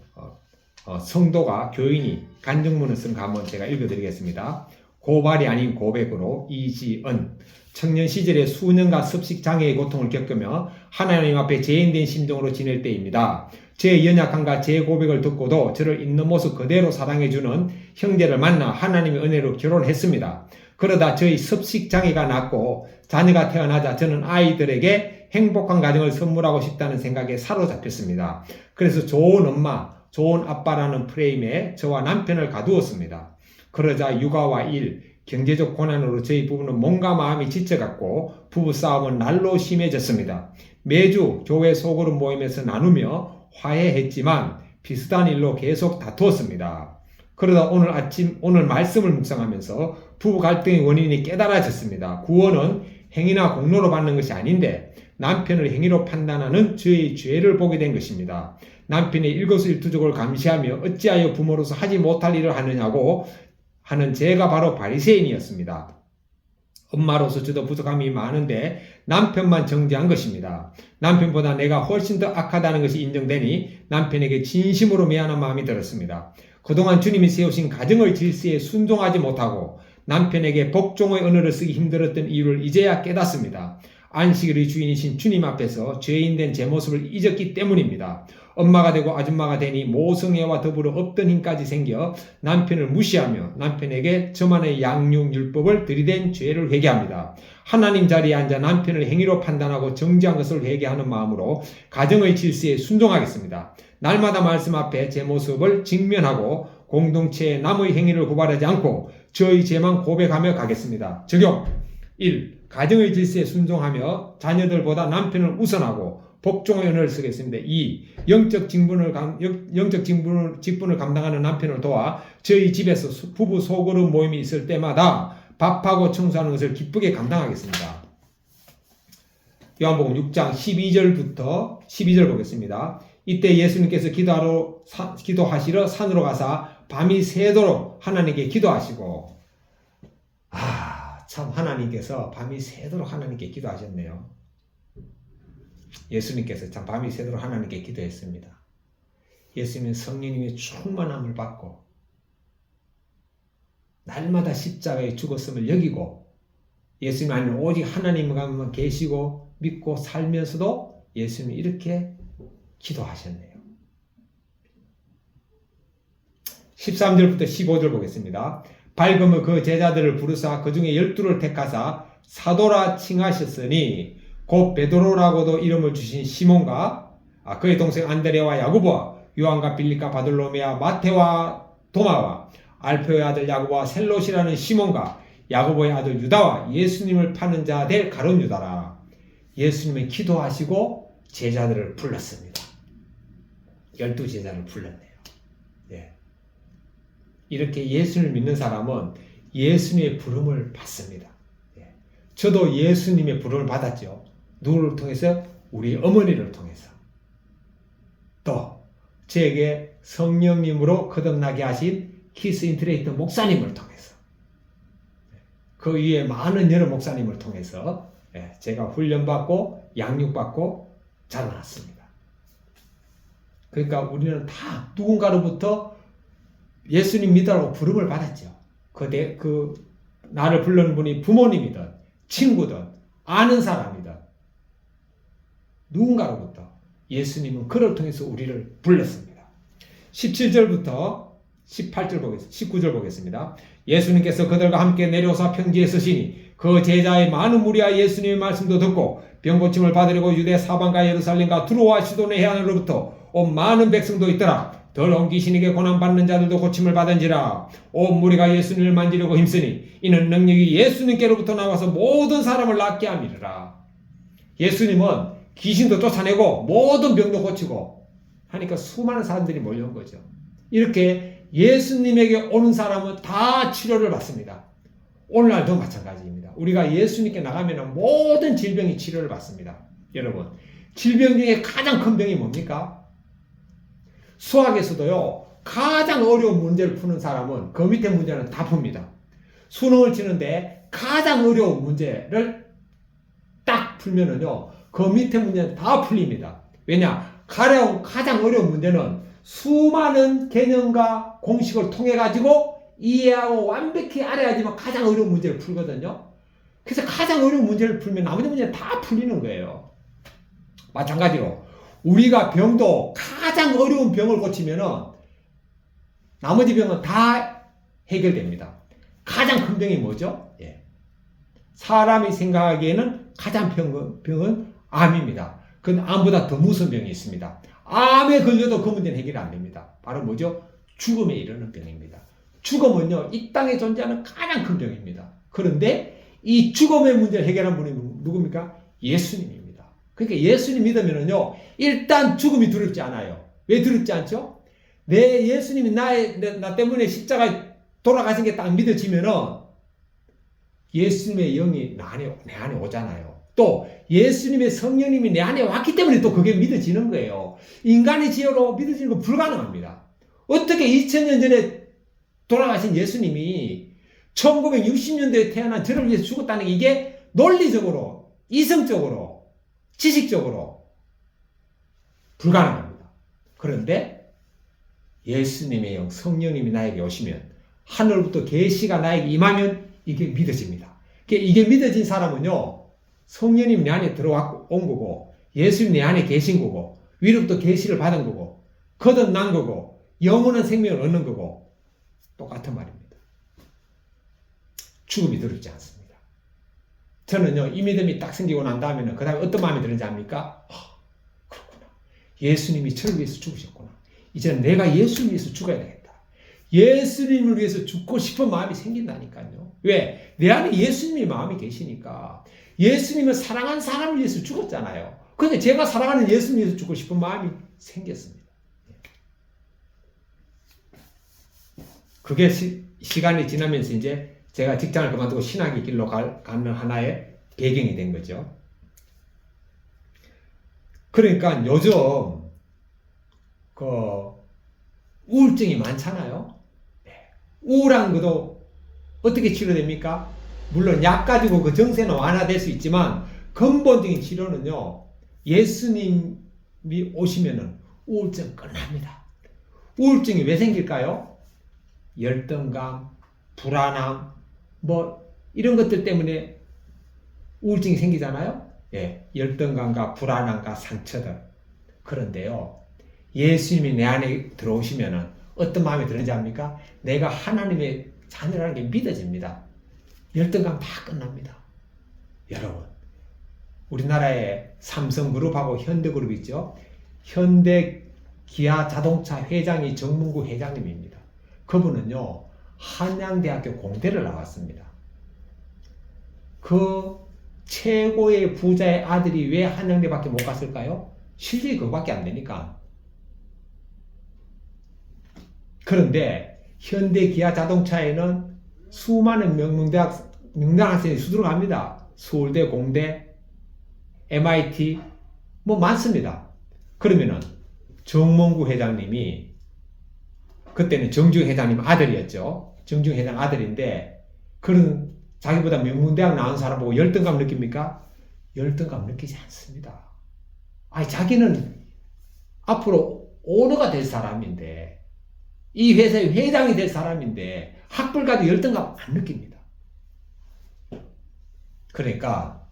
성도가 교인이 간증문을 쓴 거 한번 제가 읽어드리겠습니다. 고발이 아닌 고백으로 이지은 청년 시절에 수년간 습식장애의 고통을 겪으며 하나님 앞에 죄인된 심정으로 지낼 때입니다. 제 연약함과 제 고백을 듣고도 저를 있는 모습 그대로 사랑해주는 형제를 만나 하나님의 은혜로 결혼했습니다. 그러다 저희 습식장애가 낫고 자녀가 태어나자 저는 아이들에게 행복한 가정을 선물하고 싶다는 생각에 사로잡혔습니다. 그래서 좋은 엄마, 좋은 아빠라는 프레임에 저와 남편을 가두었습니다. 그러자 육아와 일, 경제적 고난으로 저희 부부는 몸과 마음이 지쳐갔고 부부싸움은 날로 심해졌습니다. 매주 교회 소그룹 모임에서 나누며 화해했지만 비슷한 일로 계속 다투었습니다. 그러다 오늘 말씀을 묵상하면서 부부 갈등의 원인이 깨달아졌습니다. 구원은 행위나 공로로 받는 것이 아닌데 남편을 행위로 판단하는 저의 죄를 보게 된 것입니다. 남편의 일거수일투족을 감시하며 어찌하여 부모로서 하지 못할 일을 하느냐고 하는 제가 바로 바리새인이었습니다. 엄마로서 저도 부족함이 많은데 남편만 정죄한 것입니다. 남편보다 내가 훨씬 더 악하다는 것이 인정되니 남편에게 진심으로 미안한 마음이 들었습니다. 그동안 주님이 세우신 가정의 질서에 순종하지 못하고 남편에게 복종의 언어를 쓰기 힘들었던 이유를 이제야 깨닫습니다. 안식일의 주인이신 주님 앞에서 죄인된 제 모습을 잊었기 때문입니다. 엄마가 되고 아줌마가 되니 모성애와 더불어 없던 힘까지 생겨 남편을 무시하며 남편에게 저만의 양육율법을 들이댄 죄를 회개합니다. 하나님 자리에 앉아 남편을 행위로 판단하고 정죄한 것을 회개하는 마음으로 가정의 질서에 순종하겠습니다. 날마다 말씀 앞에 제 모습을 직면하고 공동체의 남의 행위를 고발하지 않고 저의 죄만 고백하며 가겠습니다. 적용 1. 가정의 질서에 순종하며 자녀들보다 남편을 우선하고 복종의 언어를 쓰겠습니다. 2. 영적 직분을 감당하는 남편을 도와 저희 집에서 부부 소그룹 모임이 있을 때마다 밥하고 청소하는 것을 기쁘게 감당하겠습니다. 요한복음 6장 12절부터 12절 보겠습니다. 이때 예수님께서 기도하시러 산으로 가사 밤이 새도록 하나님께 기도하시고 참 하나님께서 밤이 새도록 하나님께 기도하셨네요. 예수님께서 참 밤이 새도록 하나님께 기도했습니다. 예수님은 성령님의 충만함을 받고 날마다 십자가에 죽었음을 여기고 예수님 안에 오직 하나님만 계시고 믿고 살면서도 예수님이 이렇게 기도하셨네요. 13절부터 15절 보겠습니다. 밝음의 그 제자들을 부르사 그 중에 12를 택하사 사도라 칭하셨으니 곧 베드로라고도 이름을 주신 시몬과 그의 동생 안드레와 야고보와 요한과 빌립과 바돌로메와 마테와 도마와 알페오의 아들 야고보와 셀롯이라는 시몬과 야고보의 아들 유다와 예수님을 파는 자 될 가룟 유다라. 예수님이 기도하시고 제자들을 불렀습니다. 12제자를 불렀네요. 예. 이렇게 예수를 믿는 사람은 예수님의 부름을 받습니다. 예. 저도 예수님의 부름을 받았죠. 누구를 통해서? 우리 어머니를 통해서. 또 저에게 성령님으로 거듭나게 하신 키스 인트레이터 목사님을 통해서, 그 위에 많은 여러 목사님을 통해서 제가 훈련받고 양육받고 자라났습니다. 그러니까 우리는 다 누군가로부터 예수님 믿으라고 부름을 받았죠. 나를 부르는 분이 부모님이든 친구든 아는 사람이든 누군가로부터 예수님은 그를 통해서 우리를 불렀습니다. 17절부터 18절 보겠습니다. 19절 보겠습니다. 예수님께서 그들과 함께 내려오사 평지에 서시니 그 제자의 많은 무리와 예수님의 말씀도 듣고 병고침을 받으려고 유대 사방과 예루살렘과 두로와 시돈의 해안으로부터 온 많은 백성도 있더라. 덜 옮기신에게 고난받는 자들도 고침을 받은지라. 온 무리가 예수님을 만지려고 힘쓰니 이는 능력이 예수님께로부터 나와서 모든 사람을 낫게 함이라. 예수님은 귀신도 쫓아내고 모든 병도 고치고 하니까 수많은 사람들이 몰려온 거죠. 이렇게 예수님에게 오는 사람은 다 치료를 받습니다. 오늘날도 마찬가지입니다. 우리가 예수님께 나가면 모든 질병이 치료를 받습니다. 여러분, 질병 중에 가장 큰 병이 뭡니까? 수학에서도요, 가장 어려운 문제를 푸는 사람은 그 밑에 문제는 다 풉니다. 수능을 치는데 가장 어려운 문제를 딱 풀면은요, 그 밑에 문제는 다 풀립니다. 왜냐? 가장 어려운 문제는 수많은 개념과 공식을 통해 가지고 이해하고 완벽히 알아야지만 가장 어려운 문제를 풀거든요. 그래서 가장 어려운 문제를 풀면 나머지 문제는 다 풀리는 거예요. 마찬가지로 우리가 병도 가장 어려운 병을 고치면은 나머지 병은 다 해결됩니다. 가장 큰 병이 뭐죠? 예. 사람이 생각하기에는 가장 병은 암입니다. 그건 암보다 더 무서운 병이 있습니다. 암에 걸려도 그 문제는 해결이 안 됩니다. 바로 뭐죠? 죽음에 이르는 병입니다. 죽음은요, 이 땅에 존재하는 가장 큰 병입니다. 그런데 이 죽음의 문제를 해결한 분이 누굽니까? 예수님입니다. 그러니까 예수님 믿으면은요, 일단 죽음이 두렵지 않아요. 왜 두렵지 않죠? 내 예수님이 나 때문에 십자가에 돌아가신 게 딱 믿어지면은 예수님의 영이 내 안에 오잖아요. 또 예수님의 성령님이 내 안에 왔기 때문에 또 그게 믿어지는 거예요. 인간의 지혜로 믿어지는 건 불가능합니다. 어떻게 2000년 전에 돌아가신 예수님이 1960년대에 태어난 저를 위해서 죽었다는 게 이게 논리적으로, 이성적으로, 지식적으로 불가능합니다. 그런데 예수님의 영, 성령님이 나에게 오시면, 하늘부터 계시가 나에게 임하면 이게 믿어집니다. 이게 믿어진 사람은요, 성령님 내 안에 들어온 거고, 예수님 내 안에 계신 거고, 위로부터 계시를 받은 거고, 거듭난 거고, 영원한 생명을 얻는 거고, 똑같은 말입니다. 죽음이 두렵지 않습니다. 저는요, 이 믿음이 딱 생기고 난 다음에는 그 다음에 어떤 마음이 드는지 압니까? 그렇구나. 예수님이 저를 위해서 죽으셨구나. 이제는 내가 예수를 위해서 죽어야 되겠다. 예수님을 위해서 죽고 싶은 마음이 생긴다니까요. 왜? 내 안에 예수님의 마음이 계시니까. 예수님을 사랑한 사람을 위해서 죽었잖아요. 그런데 제가 사랑하는 예수님을 위해서 죽고 싶은 마음이 생겼습니다. 그게 시간이 지나면서 이제 제가 직장을 그만두고 신학의 길로 가는 하나의 배경이 된 거죠. 그러니까 요즘 우울증이 많잖아요. 우울한 것도 어떻게 치료됩니까? 물론 약 가지고 그 정세는 완화될 수 있지만 근본적인 치료는요, 예수님이 오시면은 우울증 끝납니다. 우울증이 왜 생길까요? 열등감, 불안함, 이런 것들 때문에 우울증이 생기잖아요. 예, 열등감과 불안함과 상처들. 그런데요, 예수님이 내 안에 들어오시면은 어떤 마음이 드는지 압니까? 내가 하나님의 자녀라는 게 믿어집니다. 열등감 다 끝납니다. 여러분, 우리나라에 삼성그룹하고 현대그룹 있죠? 현대 기아 자동차 회장이 정문구 회장님입니다. 그분은요, 한양대학교 공대를 나왔습니다. 그 최고의 부자의 아들이 왜 한양대밖에 못 갔을까요? 실력이 그거밖에 안 되니까. 그런데 현대 기아 자동차에는 수많은 명문 학생이 수두룩합니다. 서울대, 공대, MIT 뭐 많습니다. 그러면은 정몽구 회장님이 그때는 정주영 회장님 아들이었죠. 정주영 회장 아들인데 그런 자기보다 명문대학 나온 사람 보고 열등감 느낍니까? 열등감 느끼지 않습니다. 아니 자기는 앞으로 오너가 될 사람인데 이 회사의 회장이 될 사람인데 학벌 가지고 열등감 안 느낍니다. 그러니까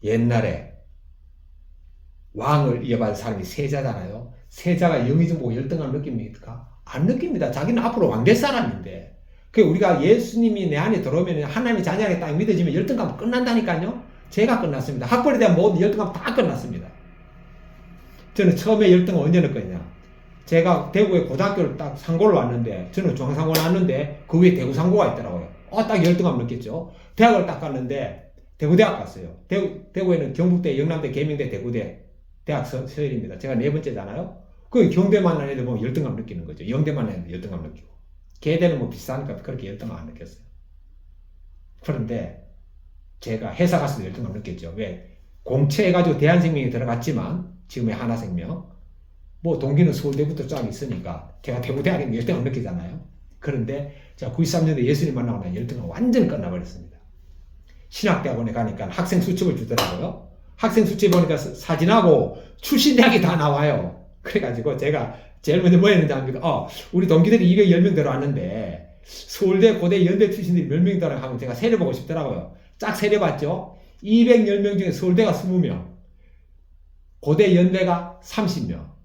옛날에 왕을 이어받은 사람이 세자잖아요. 세자가 영의정 보고 열등감 느낍니까? 안 느낍니다. 자기는 앞으로 왕 될 사람인데. 그 우리가 예수님이 내 안에 들어오면 하나님의 자녀에게 딱 믿어지면 열등감 끝난다니까요. 제가 끝났습니다. 학벌에 대한 모든 열등감 다 끝났습니다. 저는 처음에 열등감 언제 느꼈냐? 제가 대구에 고등학교를 딱 상고를 왔는데 저는 중앙상고 나왔는데 그 위에 대구상고가 있더라고요. 딱 열등감 느꼈죠. 대학을 딱 갔는데 대구대학 갔어요. 대구에는 경북대, 영남대, 계명대, 대구대 대학 서열입니다. 제가 네 번째잖아요. 그 경대 만난 애들 보면 열등감 느끼는 거죠. 영대 만난 애들 열등감 느끼고. 계대는 뭐 비싸니까 그렇게 열등감 안 느꼈어요. 그런데 제가 회사 가서도 열등감 느꼈죠. 왜? 공채해가지고 대한생명에 들어갔지만 지금의 하나생명 뭐 동기는 서울대부터 쫙 있으니까 제가 대구대학에 열등감 느끼잖아요. 그런데 제가 93년도에 예수님 만나고 난 열등감 완전히 끝나버렸습니다. 신학대학원에 가니까 학생 수첩을 주더라고요. 학생 수첩 보니까 사진하고 출신 대학이 다 나와요. 그래가지고 제가 제일 먼저 뭐 했는지 압니까? 우리 동기들이 210명 들어왔는데 서울대, 고대, 연대 출신들이 몇 명 들어가 하면 제가 세려보고 싶더라고요. 쫙 세려봤죠. 210명 중에 서울대가 20명, 고대, 연대가 30명.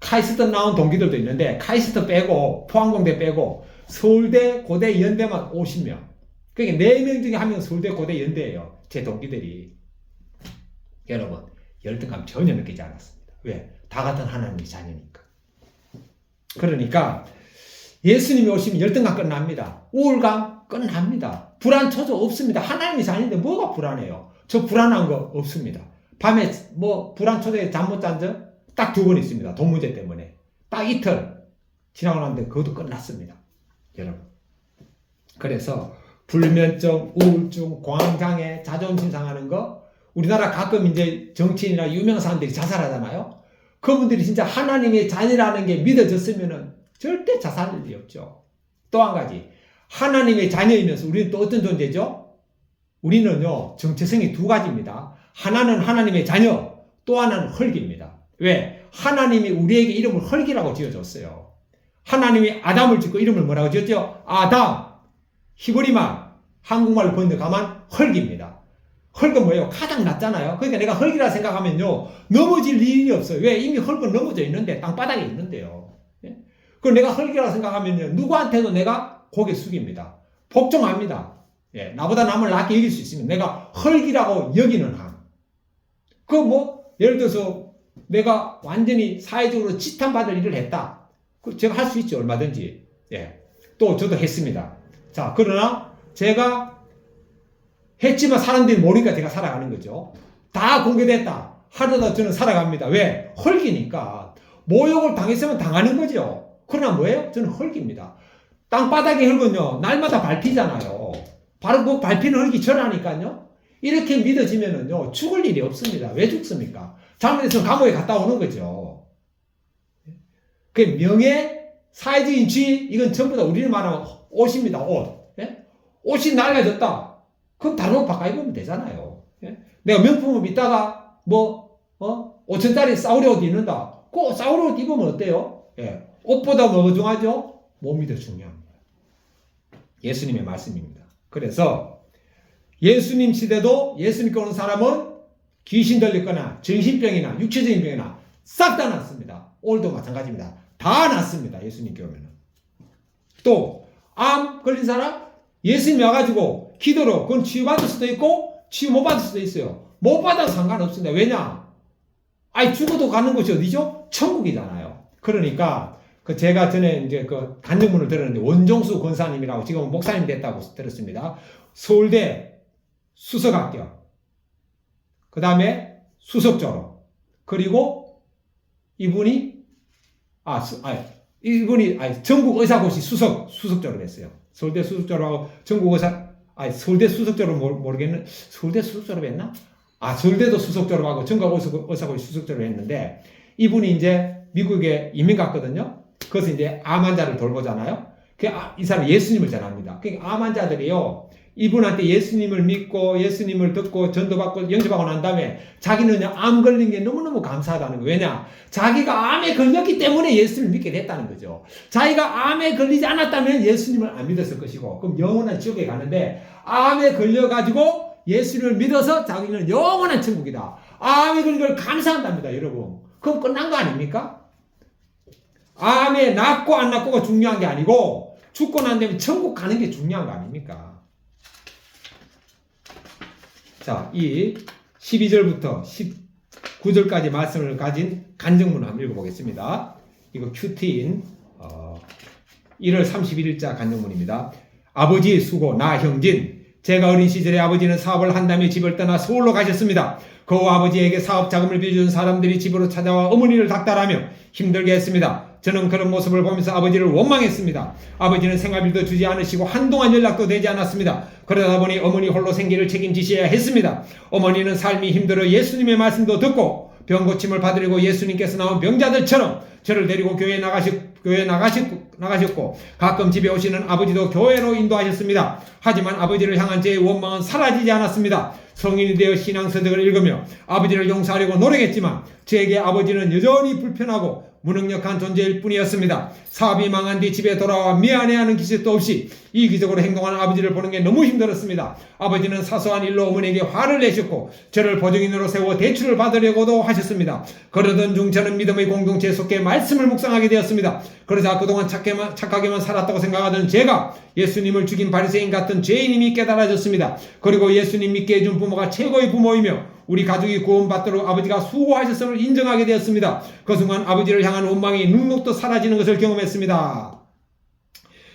카이스트 나온 동기들도 있는데 카이스트 빼고 포항공대 빼고 서울대, 고대, 연대만 50명. 그러니까 4명 중에 1명 서울대, 고대, 연대예요. 제 동기들이. 여러분 열등감 전혀 느끼지 않았습니다. 왜? 다 같은 하나님의 자녀니까. 그러니까 예수님이 오시면 열등감 끝납니다. 우울감 끝납니다. 불안 초조 없습니다. 하나님의 자녀인데 뭐가 불안해요? 저 불안한 거 없습니다. 밤에 뭐 불안 초조에 잠 못 잔 적 딱 2번 있습니다. 돈 문제 때문에. 딱 이틀 지나고 났는데 그것도 끝났습니다. 여러분. 그래서 불면증, 우울증, 공황장애, 자존심 상하는 거 우리나라 가끔 이제 정치인이나 유명한 사람들이 자살하잖아요. 그분들이 진짜 하나님의 자녀라는 게 믿어졌으면은 절대 자살할 일이 없죠. 또 한 가지. 하나님의 자녀이면서 우리는 또 어떤 존재죠? 우리는요, 정체성이 2가지입니다. 하나는 하나님의 자녀, 또 하나는 헐기입니다. 왜? 하나님이 우리에게 이름을 헐기라고 지어줬어요. 하나님이 아담을 짓고 이름을 뭐라고 지었죠? 아담. 히브리말, 한국말로 번역하면 헐기입니다. 헐은 뭐예요? 가장 낮잖아요. 그러니까 내가 헐기라 생각하면요, 넘어질 일이 없어요. 왜? 이미 헐은 넘어져 있는데, 땅바닥에 있는데요. 그럼 내가 헐기라 생각하면요, 누구한테도 내가 고개 숙입니다. 복종합니다. 예, 나보다 남을 낮게 여길 수 있으면 내가 헐기라고 여기는 한. 예를 들어서 내가 완전히 사회적으로 지탄받을 일을 했다. 제가 할 수 있죠, 얼마든지. 예. 또 저도 했습니다. 자, 그러나 제가 했지만 사람들이 모르니까 제가 살아가는 거죠. 다 공개됐다. 하루도 저는 살아갑니다. 왜? 헐기니까. 모욕을 당했으면 당하는 거죠. 그러나 뭐예요? 저는 헐기입니다. 땅바닥에 흙은요, 날마다 밟히잖아요. 바로 그 밟히는 흙이 전하니까요. 이렇게 믿어지면은요, 죽을 일이 없습니다. 왜 죽습니까? 잘못해서 감옥에 갔다 오는 거죠. 그 명예, 사회적인 지위, 이건 전부 다 우리를 말하면 옷입니다, 옷. 예? 옷이 낡아졌다. 그럼 다른 옷 바꿔 입으면 되잖아요. 예? 내가 명품을 입다가, 5천짜리 싸우리 옷 입는다. 그 싸우리 옷 입으면 어때요? 예. 옷보다 뭐가 중요하죠? 몸이 더 중요합니다. 예수님의 말씀입니다. 그래서 예수님 시대도 예수님께 오는 사람은 귀신 들렸거나 정신병이나 육체적인 병이나 싹 다 낫습니다. 오늘도 마찬가지입니다. 다 낫습니다. 예수님께 오면은. 또 암 걸린 사람 예수님이 와가지고 기도로 그건 치유받을 수도 있고 치유 못 받을 수도 있어요. 못 받아도 상관없습니다. 왜냐? 죽어도 가는 곳이 어디죠? 천국이잖아요. 그러니까 제가 전에 이제 그 간증문을 들었는데 원종수 권사님이라고 지금 목사님 됐다고 들었습니다. 서울대 수석학교, 그 다음에 수석 졸업, 그리고 이분이 전국 의사고시 수석 졸업했어요. 서울대 수석 졸업하고 서울대 수석 졸업 모르겠는, 서울대 수석 졸업했나? 서울대도 수석 졸업하고 전국 의사고시 수석 졸업했는데, 이분이 이제 미국에 이민 갔거든요. 그래서 이제 암 환자를 돌보잖아요. 이 사람 예수님을 전합니다. 그러니까 암 환자들이요, 이분한테 예수님을 믿고 예수님을 듣고 전도받고 영접하고 난 다음에 자기는 암 걸린 게 너무너무 감사하다는 거예요. 왜냐? 자기가 암에 걸렸기 때문에 예수님을 믿게 됐다는 거죠. 자기가 암에 걸리지 않았다면 예수님을 안 믿었을 것이고, 그럼 영원한 지옥에 가는데, 암에 걸려가지고 예수님을 믿어서 자기는 영원한 천국이다. 암에 걸린 걸 감사한답니다, 여러분. 그럼 끝난 거 아닙니까? 암에 낫고 안 낫고가 중요한 게 아니고, 죽고 난 다음에 천국 가는 게 중요한 거 아닙니까? 자, 이 12절부터 19절까지 말씀을 가진 간증문 한번 읽어보겠습니다. 이거 큐티인 1월 31일자 간증문입니다. 아버지의 수고, 나 형진. 제가 어린 시절에 아버지는 사업을 한다며 집을 떠나 서울로 가셨습니다. 그 후 아버지에게 사업 자금을 빌려준 사람들이 집으로 찾아와 어머니를 닥달하며 힘들게 했습니다. 저는 그런 모습을 보면서 아버지를 원망했습니다. 아버지는 생활비도 주지 않으시고 한동안 연락도 되지 않았습니다. 그러다 보니 어머니 홀로 생계를 책임지셔야 했습니다. 어머니는 삶이 힘들어 예수님의 말씀도 듣고 병 고침을 받으려고 예수님께서 나온 병자들처럼 저를 데리고 교회에 나가셨고 가끔 집에 오시는 아버지도 교회로 인도하셨습니다. 하지만 아버지를 향한 제 원망은 사라지지 않았습니다. 성인이 되어 신앙서적을 읽으며 아버지를 용서하려고 노력했지만 저에게 아버지는 여전히 불편하고 무능력한 존재일 뿐이었습니다. 사업이 망한 뒤 집에 돌아와 미안해하는 기색도 없이 이기적으로 행동하는 아버지를 보는 게 너무 힘들었습니다. 아버지는 사소한 일로 어머니에게 화를 내셨고 저를 보증인으로 세워 대출을 받으려고도 하셨습니다. 그러던 중 저는 믿음의 공동체에 속해 말씀을 묵상하게 되었습니다. 그러자 그동안 착하게만 살았다고 생각하던 제가 예수님을 죽인 바리새인 같은 죄인임이 깨달아졌습니다. 그리고 예수님 믿게 해준 부모가 최고의 부모이며 우리 가족이 구원받도록 아버지가 수고하셨음을 인정하게 되었습니다. 그 순간 아버지를 향한 원망이 눈녹도 사라지는 것을 경험했습니다.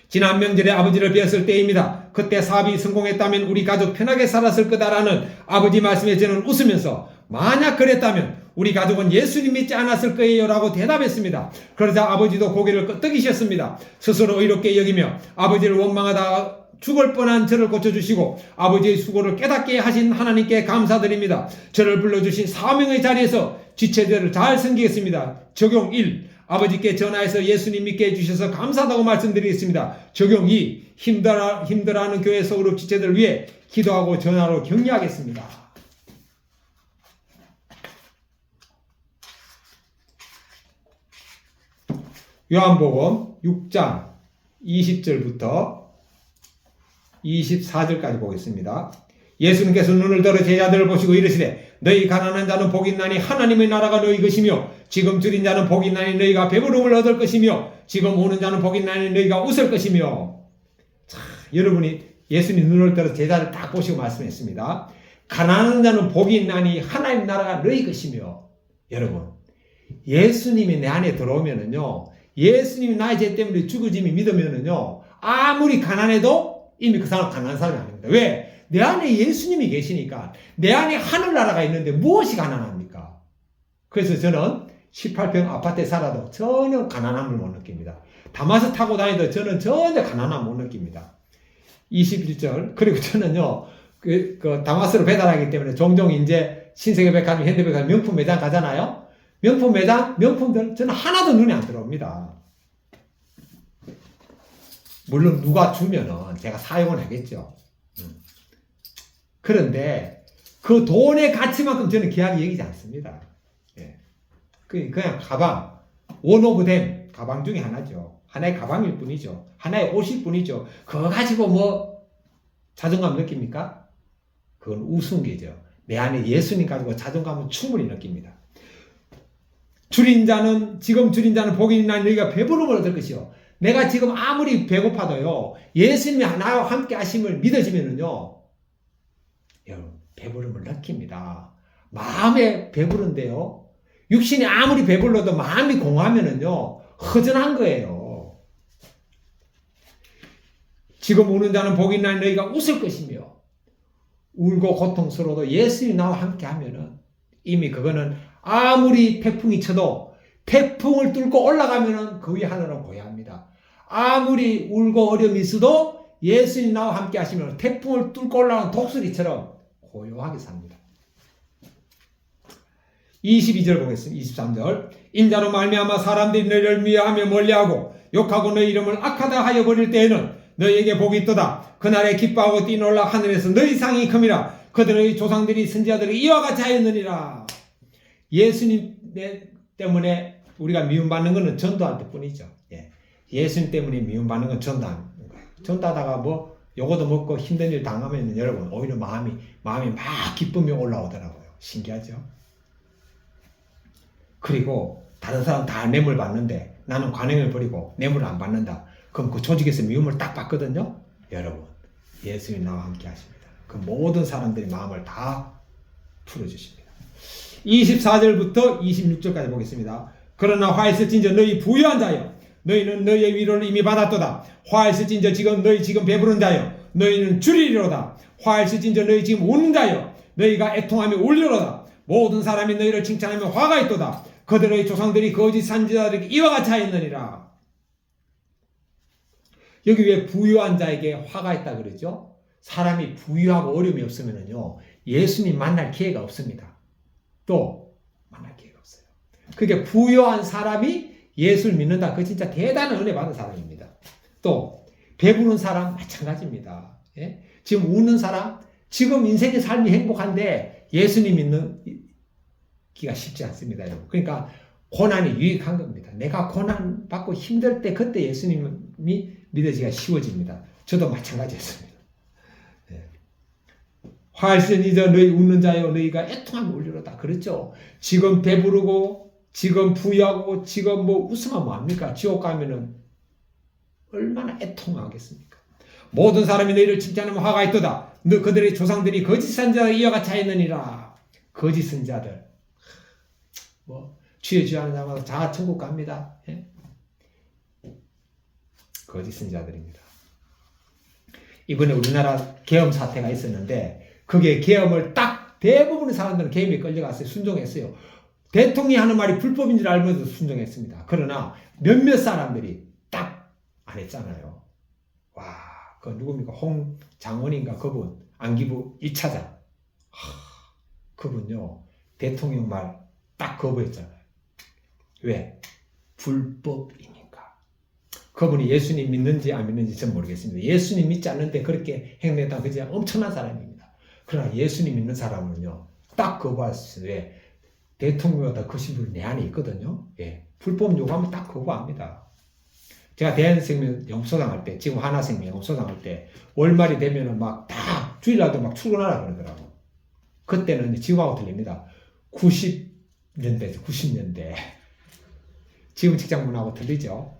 지난 명절에 아버지를 뵈었을 때입니다. 그때 사업이 성공했다면 우리 가족 편하게 살았을 거다라는 아버지 말씀에 저는 웃으면서 만약 그랬다면 우리 가족은 예수님 믿지 않았을 거예요 라고 대답했습니다. 그러자 아버지도 고개를 끄덕이셨습니다. 스스로 의롭게 여기며 아버지를 원망하다 죽을 뻔한 저를 고쳐주시고 아버지의 수고를 깨닫게 하신 하나님께 감사드립니다. 저를 불러주신 사명의 자리에서 지체들을 잘 섬기겠습니다. 적용 1. 아버지께 전화해서 예수님 믿게 해주셔서 감사하다고 말씀드리겠습니다. 적용 2. 힘들어하는 교회 소그룹 지체들을 위해 기도하고 전화로 격려하겠습니다. 요한복음 6장 20절부터 24절까지 보겠습니다. 예수님께서 눈을 들어 제자들을 보시고 이르시되 너희 가난한 자는 복이 있나니 하나님의 나라가 너희 것이며 지금 줄인 자는 복이 있나니 너희가 배부름을 얻을 것이며 지금 오는 자는 복이 있나니 너희가 웃을 것이며. 자, 여러분이 예수님 눈을 들어 제자를 딱 보시고 말씀했습니다. 가난한 자는 복이 있나니 하나님 나라가 너희 것이며. 여러분, 예수님이 내 안에 들어오면은요, 예수님이 나의 죄 때문에 죽어짐이 믿으면은요, 아무리 가난해도 이미 그 사람 가난한 사람이 아닙니다. 왜? 내 안에 예수님이 계시니까. 내 안에 하늘나라가 있는데 무엇이 가난합니까? 그래서 저는 18평 아파트에 살아도 전혀 가난함을 못 느낍니다. 다마스 타고 다니도 저는 전혀 가난함 못 느낍니다. 21절. 그리고 저는요, 다마스로 배달하기 때문에 종종 이제 신세계백화점, 현대백화점 명품 매장 가잖아요. 명품 매장, 명품들 저는 하나도 눈에 안 들어옵니다. 물론 누가 주면은 제가 사용을 하겠죠. 그런데 그 돈의 가치만큼 저는 귀하게 여기지 않습니다. 예. 그냥 가방, 원 오브 댐 가방 중에 하나죠. 하나의 가방일 뿐이죠. 하나의 옷일 뿐이죠. 그거 가지고 뭐 자존감 느낍니까? 그건 우스운게죠. 내 안에 예수님 가지고 자존감은 충분히 느낍니다. 지금 줄인 자는 복이 있나니 너희가 배부름을 얻을 것이요. 내가 지금 아무리 배고파도요, 예수님이 나와 함께 하심을 믿어지면은요, 여러분, 배부름을 느낍니다. 마음에 배부른데요, 육신이 아무리 배불러도 마음이 공하면은요, 허전한 거예요. 지금 우는 자는 복이 있나니 너희가 웃을 것이며, 울고 고통스러워도 예수님 나와 함께 하면은 이미 그거는 아무리 태풍이 쳐도 태풍을 뚫고 올라가면은 그 위에 하늘은 고요합니다. 아무리 울고 어려움이 있어도 예수님 나와 함께 하시면 태풍을 뚫고 올라가는 독수리처럼 고요하게 삽니다. 22절 보겠습니다. 23절. 인자로 말미암아 사람들이 너희를 미워하며 멀리하고 욕하고 너희 이름을 악하다 하여 버릴 때에는 너희에게 복이 있도다. 그날에 기뻐하고 뛰놀라 하늘에서 너희 상이 큼이라. 그들의 조상들이 선지자들이 이와 같이 하였느니라. 예수님 때문에 우리가 미움받는 것은 전도할 때뿐이죠. 예수님 때문에 미움받는 건 전도하는 거예요. 전도하다가 뭐 요거도 먹고 힘든 일 당하면 여러분 오히려 마음이 막 기쁨이 올라오더라고요. 신기하죠? 그리고 다른 사람 다 뇌물 받는데 나는 관행을 버리고 뇌물을 안 받는다. 그럼 그 조직에서 미움을 딱 받거든요. 여러분 예수님 나와 함께 하십니다. 그 모든 사람들의 마음을 다 풀어주십니다. 24절부터 26절까지 보겠습니다. 그러나 화 있을진저 너희 부유한 자여 너희는 너희의 위로를 이미 받았도다. 화 있을진저 지금 너희 지금 배부른 자여 너희는 줄이리로다. 화 있을진저 너희 지금 우는 자여 너희가 애통하며 울리로다. 모든 사람이 너희를 칭찬하며 화가 있도다. 그들의 조상들이 거짓 선지자들에게 이와 같이 하였느니라. 여기 왜 부유한 자에게 화가 있다 그러죠? 사람이 부유하고 어려움이 없으면요 예수님 만날 기회가 없습니다. 또 만날 기회가 없어요. 그게 부유한 사람이 예수를 믿는다. 그 진짜 대단한 은혜 받은 사람입니다. 또 배부른 사람 마찬가지입니다. 예? 지금 우는 사람 지금 인생의 삶이 행복한데 예수님 믿는 기가 쉽지 않습니다. 여러분. 그러니까 고난이 유익한 겁니다. 내가 고난 받고 힘들 때 그때 예수님이 믿어지기가 쉬워집니다. 저도 마찬가지였습니다. 화일선이저 너희 웃는 자여 너희가 애통하며 울리로다. 그렇죠. 지금 배부르고 지금 부유하고 지금 뭐 웃으면 뭐합니까? 지옥 가면은 얼마나 애통하겠습니까? 모든 사람이 너희를 칭찬하면 화가 있도다. 너 그들의 조상들이 거짓 선지자를 이와 같이 하였느니라. 거짓 선지자들 뭐 주여 주여 하는 자마다 자가 천국 갑니다. 예? 거짓 선지자들입니다. 이번에 우리나라 계엄 사태가 있었는데 그게 계엄을 딱 대부분의 사람들은 계엄에 끌려갔어요. 순종했어요. 대통령이 하는 말이 불법인 줄 알면서 순종했습니다. 그러나 몇몇 사람들이 딱 안 했잖아요. 와, 그 누굽니까? 홍장원인가 그분 안기부 1차장 그분요 대통령 말 딱 거부했잖아요. 왜? 불법이니까. 그분이 예수님 믿는지 안 믿는지 전 모르겠습니다. 예수님 믿지 않는데 그렇게 행동했다면 그 진짜 엄청난 사람입니다. 그러나 예수님 믿는 사람은요 딱 거부했어요. 왜? 대통령보다 그 신분이 내 안에 있거든요. 예. 불법 요구하면 딱 거부합니다. 제가 대한생명 연구소장 할 때, 지금 하나생명 연구소장 할 때, 월말이 되면은 막 다 주일날도 막 출근하라 그러더라고. 그때는 지금하고 틀립니다. 90년대죠, 90년대. 지금 직장문하고 틀리죠.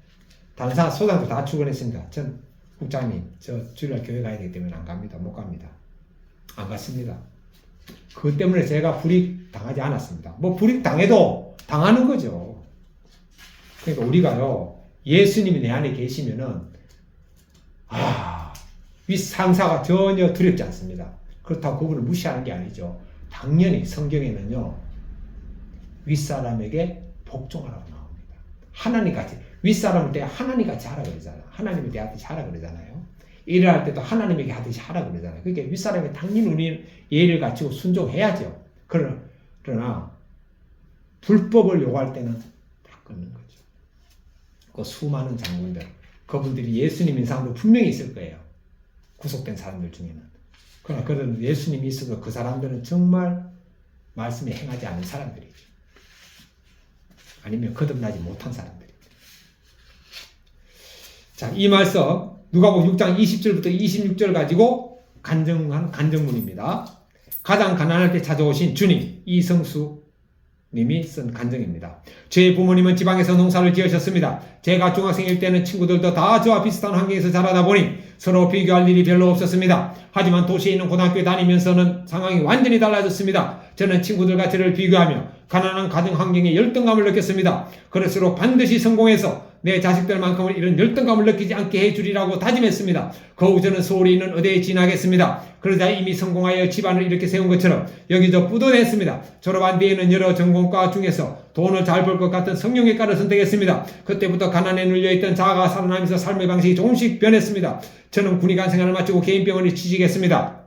단사 소장도 다 출근했습니다. 전 국장님, 저 주일날 교회 가야 되기 때문에 안 갑니다. 못 갑니다. 안 갔습니다. 그것 때문에 제가 불이익 당하지 않았습니다. 뭐 불이익 당해도 당하는 거죠. 그러니까 우리가요, 예수님이 내 안에 계시면은, 윗상사가 전혀 두렵지 않습니다. 그렇다고 그분을 무시하는 게 아니죠. 당연히 성경에는요, 윗사람에게 복종하라고 나옵니다. 하나님같이, 윗사람을 때 하나님같이 하라 그러잖아요. 하나님에 대하듯이 하라 그러잖아요. 일을 할 때도 하나님에게 하듯이 하라 그러잖아요. 그러니까 윗사람이 당연히 우리는 예의를 갖추고 순종해야죠. 그러나 불법을 요구할 때는 다 끊는 거죠. 그 수많은 장군들, 그분들이 예수님 인상도 분명히 있을 거예요. 구속된 사람들 중에는. 그러나 그런 예수님이 있어도 그 사람들은 정말 말씀에 행하지 않는 사람들이죠. 아니면 거듭나지 못한 사람들입니다. 자, 이 말씀 누가복음 6장 20절부터 26절 가지고 간증한 간증문입니다. 가장 가난할 때 찾아오신 주님, 이성수 님이 쓴 간증입니다. 제 부모님은 지방에서 농사를 지으셨습니다. 제가 중학생일 때는 친구들도 다 저와 비슷한 환경에서 자라다 보니 서로 비교할 일이 별로 없었습니다. 하지만 도시에 있는 고등학교에 다니면서는 상황이 완전히 달라졌습니다. 저는 친구들과 저를 비교하며 가난한 가정 환경에 열등감을 느꼈습니다. 그럴수록 반드시 성공해서 내 자식들만큼은 이런 열등감을 느끼지 않게 해주리라고 다짐했습니다. 그 후 저는 서울에 있는 의대에 진학했습니다. 그러자 이미 성공하여 집안을 이렇게 세운 것처럼 여기저 뿌듯했습니다. 졸업한 뒤에는 여러 전공과 중에서 돈을 잘 벌 것 같은 성형외과를 선택했습니다. 그때부터 가난에 눌려있던 자아가 살아나면서 삶의 방식이 조금씩 변했습니다. 저는 군의관 생활을 마치고 개인병원에 취직했습니다.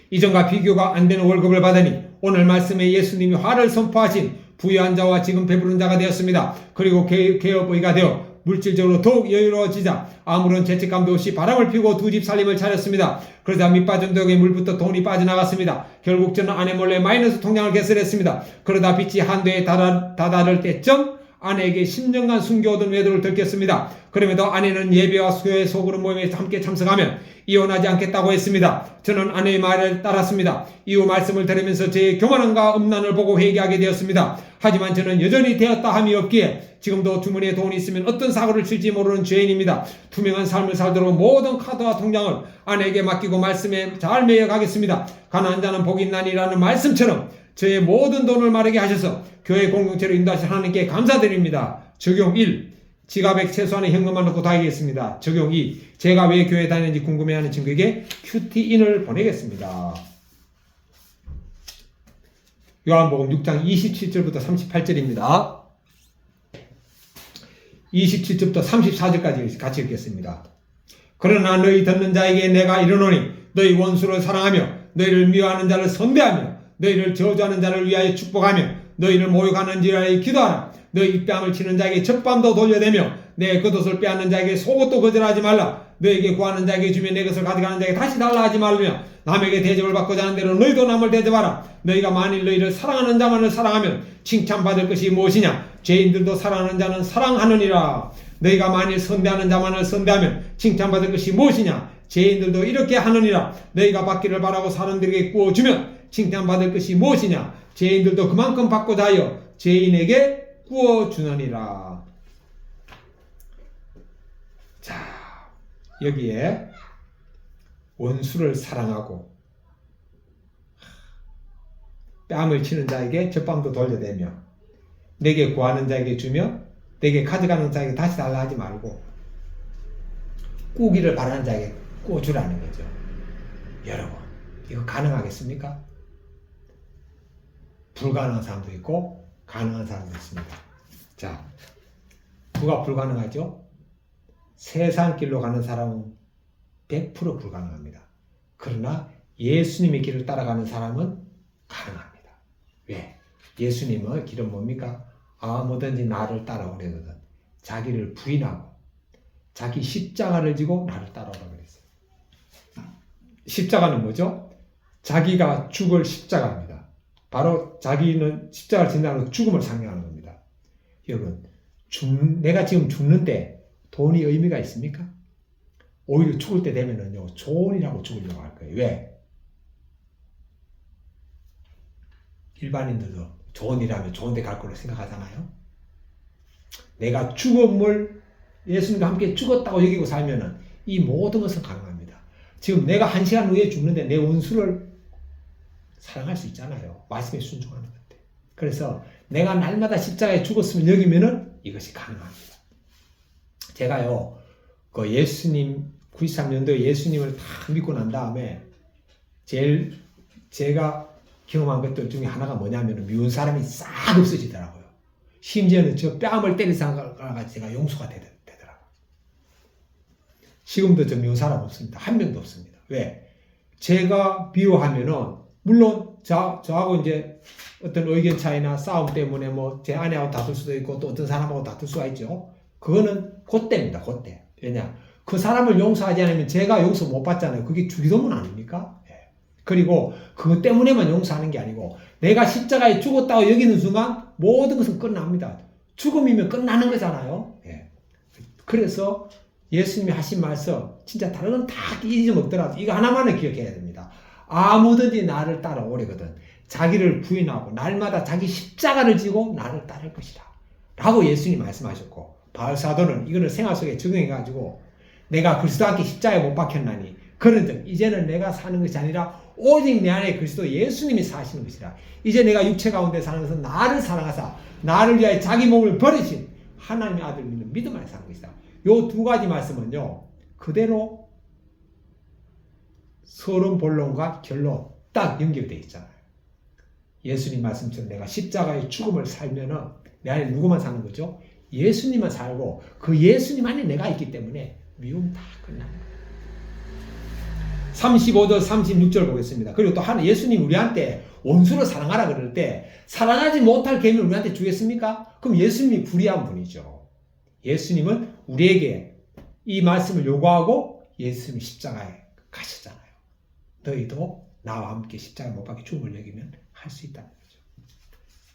이전과 비교가 안 되는 월급을 받으니 오늘 말씀에 예수님이 화를 선포하신 부유한 자와 지금 배부른 자가 되었습니다. 그리고 개업의가 되어 물질적으로 더욱 여유로워지자 아무런 죄책감도 없이 바람을 피우고 두 집 살림을 차렸습니다. 그러자 밑빠진 덕에 물부터 돈이 빠져나갔습니다. 결국 저는 아내 몰래 마이너스 통장을 개설했습니다. 그러다 빚이 한도에 다다를 때쯤 아내에게 10년간 숨겨오던 외도를 들켰습니다. 그럼에도 아내는 예배와 교회 소그룹 모임에 함께 참석하면 이혼하지 않겠다고 했습니다. 저는 아내의 말을 따랐습니다. 이후 말씀을 들으면서 제 교만함과 음란을 보고 회개하게 되었습니다. 하지만 저는 여전히 되었다 함이 없기에 지금도 주머니에 돈이 있으면 어떤 사고를 칠지 모르는 죄인입니다. 투명한 삶을 살도록 모든 카드와 통장을 아내에게 맡기고 말씀에 잘 매여가겠습니다. 가난한 자는 복이 있나니라는 말씀처럼 저의 모든 돈을 마르게 하셔서 교회 공동체로 인도하신 하나님께 감사드립니다. 적용 1. 지갑에 최소한의 현금만 넣고 다니겠습니다. 적용 2. 제가 왜 교회 다니는지 궁금해하는 친구에게 큐티인을 보내겠습니다. 요한복음 6장 27절부터 38절입니다. 27절부터 34절까지 같이 읽겠습니다. 그러나 너희 듣는 자에게 내가 이르노니 너희 원수를 사랑하며 너희를 미워하는 자를 선대하며 너희를 저주하는 자를 위하여 축복하며 너희를 모욕하는 자를 위하여 기도하라. 너희 뺨을 치는 자에게 젖밤도 돌려대며 내 겉옷을 빼앗는 자에게 속옷도 거절하지 말라. 너에게 구하는 자에게 주며 내 것을 가져가는 자에게 다시 달라 하지 말며 남에게 대접을 받고자 하는 대로 너희도 남을 대접하라. 너희가 만일 너희를 사랑하는 자만을 사랑하면 칭찬받을 것이 무엇이냐? 죄인들도 사랑하는 자는 사랑하느니라. 너희가 만일 선대하는 자만을 선대하면 칭찬받을 것이 무엇이냐? 죄인들도 이렇게 하느니라. 너희가 받기를 바라고 사람들에게 구워주면 칭찬받을 것이 무엇이냐? 죄인들도 그만큼 받고자 하여 죄인에게 구워주느니라. 자, 여기에 원수를 사랑하고 뺨을 치는 자에게 젖밤도 돌려대며 내게 구하는 자에게 주며 내게 가져가는 자에게 다시 달라 하지 말고 꾸기를 바라는 자에게 꾸어주라는 거죠. 여러분, 이거 가능하겠습니까? 불가능한 사람도 있고 가능한 사람도 있습니다. 자, 누가 불가능하죠? 세상 길로 가는 사람은 100% 불가능합니다. 그러나 예수님의 길을 따라가는 사람은 가능합니다. 왜? 예수님의 길은 뭡니까? 뭐든지 나를 따라오려거든. 자기를 부인하고 자기 십자가를 지고 나를 따라오라고 그랬어요. 십자가는 뭐죠? 자기가 죽을 십자가입니다. 바로 자기는 십자가를 진다는 죽음을 상징하는 겁니다. 여러분, 내가 지금 죽는데 돈이 의미가 있습니까? 오히려 죽을 때 되면은요, 좋은이라고 죽으려고 할 거예요. 왜? 일반인들도 좋은 일하면 좋은 데 갈 거로 생각하잖아요. 내가 죽음을 예수님과 함께 죽었다고 여기고 살면은 이 모든 것은 가능합니다. 지금 내가 1시간 후에 죽는데 내 원수를 사랑할 수 있잖아요. 말씀에 순종하는 건데. 그래서 내가 날마다 십자가에 죽었으면 여기면은 이것이 가능합니다. 제가요, 그 예수님, 93년도에 예수님을 다 믿고 난 다음에 제가 경험한 것들 중에 하나가 뭐냐면 미운 사람이 싹 없어지더라고요. 심지어는 저 뺨을 때릴 사람까지 제가 용서가 되더라고요. 지금도 저 미운 사람 없습니다. 한 명도 없습니다. 왜? 제가 미워하면은 물론 저하고 이제 어떤 의견 차이나 싸움 때문에 뭐 제 아내하고 다툴 수도 있고 또 어떤 사람하고 다툴 수가 있죠. 그거는 그때입니다. 그때. 왜냐? 그 사람을 용서하지 않으면 제가 용서 못 받잖아요. 그게 주기도문 아닙니까? 예. 그리고 그것 때문에만 용서하는 게 아니고 내가 십자가에 죽었다고 여기는 순간 모든 것은 끝납니다. 죽음이면 끝나는 거잖아요. 예. 그래서 예수님이 하신 말씀 진짜 다른 건 다 잊어먹더라도 이거 하나만은 기억해야 됩니다. 아무든지 나를 따라오려거든 자기를 부인하고 날마다 자기 십자가를 지고 나를 따를 것이다 라고 예수님이 말씀하셨고, 바울 사도는 이거를 생활 속에 적용해가지고 내가 그리스도 함께 십자가에 못 박혔나니 그런즉 이제는 내가 사는 것이 아니라 오직 내 안에 그리스도 예수님이 사시는 것이라. 이제 내가 육체 가운데 사는 것은 나를 사랑하사 나를 위하여 자기 몸을 버리신 하나님의 아들 믿는 믿음 안에 사는 것이다. 요 두 가지 말씀은요, 그대로 서론 본론과 결론 딱 연결되어 있잖아요. 예수님 말씀처럼 내가 십자가의 죽음을 살면은 내 안에 누구만 사는 거죠? 예수님만 살고 그 예수님 안에 내가 있기 때문에 미움 다 끝나는 거예요. 35절 36절 보겠습니다. 그리고 또 하나 예수님 우리한테 원수를 사랑하라 그럴 때 사랑하지 못할 계명을 우리한테 주겠습니까? 그럼 예수님이 불의한 분이죠. 예수님은 우리에게 이 말씀을 요구하고 예수님이 십자가에 가셨잖아요. 너희도 나와 함께 십자가에 못 박혀 죽음을 여기면 할 수 있다는 거죠.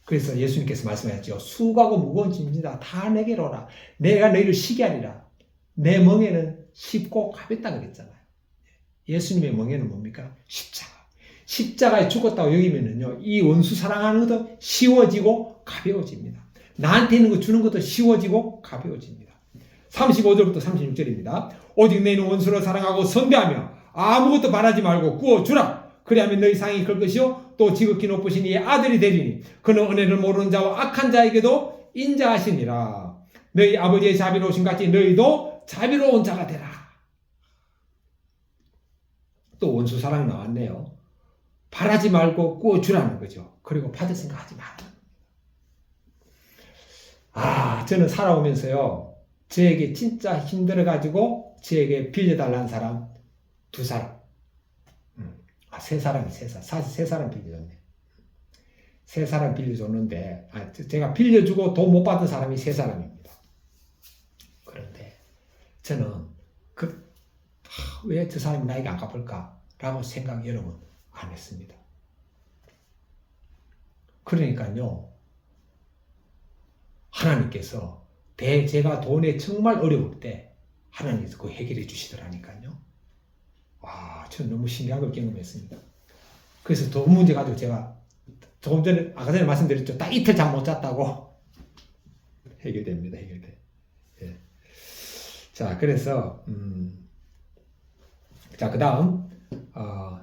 그래서 예수님께서 말씀하셨죠. 수고하고 무거운 짐지다 다 내게로 오라. 내가 너희를 쉬게 하리라. 내 멍에는 쉽고 가볍다 그랬잖아요. 예수님의 멍에는 뭡니까? 십자가. 십자가에 죽었다고 여기면은요, 이 원수 사랑하는 것도 쉬워지고 가벼워집니다. 나한테 있는 거 주는 것도 쉬워지고 가벼워집니다. 35절부터 36절입니다. 오직 너희는 원수를 사랑하고 선대하며 아무것도 바라지 말고 구워주라. 그리하면 너희 상이 클 것이요 또 지극히 높으신 이의 아들이 되리니 그는 은혜를 모르는 자와 악한 자에게도 인자하시니라. 너희 아버지의 자비로우신 같이 너희도 자비로운 자가 되라. 또 원수 사랑 나왔네요. 바라지 말고 구워주라는 거죠. 그리고 받을 생각하지 마라. 저는 살아오면서요, 저에게 진짜 힘들어가지고 저에게 빌려달라는 사람 두 사람. 세 사람이 사실 세 사람 빌려줬네. 세 사람 빌려줬는데, 제가 빌려주고 돈 못 받은 사람이 세 사람입니다. 그런데 저는 왜 저 사람이 나에게 안 갚을까? 라고 생각 여러 번 안 했습니다. 그러니까요, 하나님께서 제가 돈에 정말 어려울 때 하나님께서 그거 해결해 주시더라니까요. 저는 너무 신기한 걸 경험했습니다. 그래서 돈 문제 가지고 제가 조금 전에, 아까 전에 말씀드렸죠. 딱 이틀 잠 못 잤다고. 해결됩니다. 해결돼. 예. 자, 그래서, 자, 그 다음,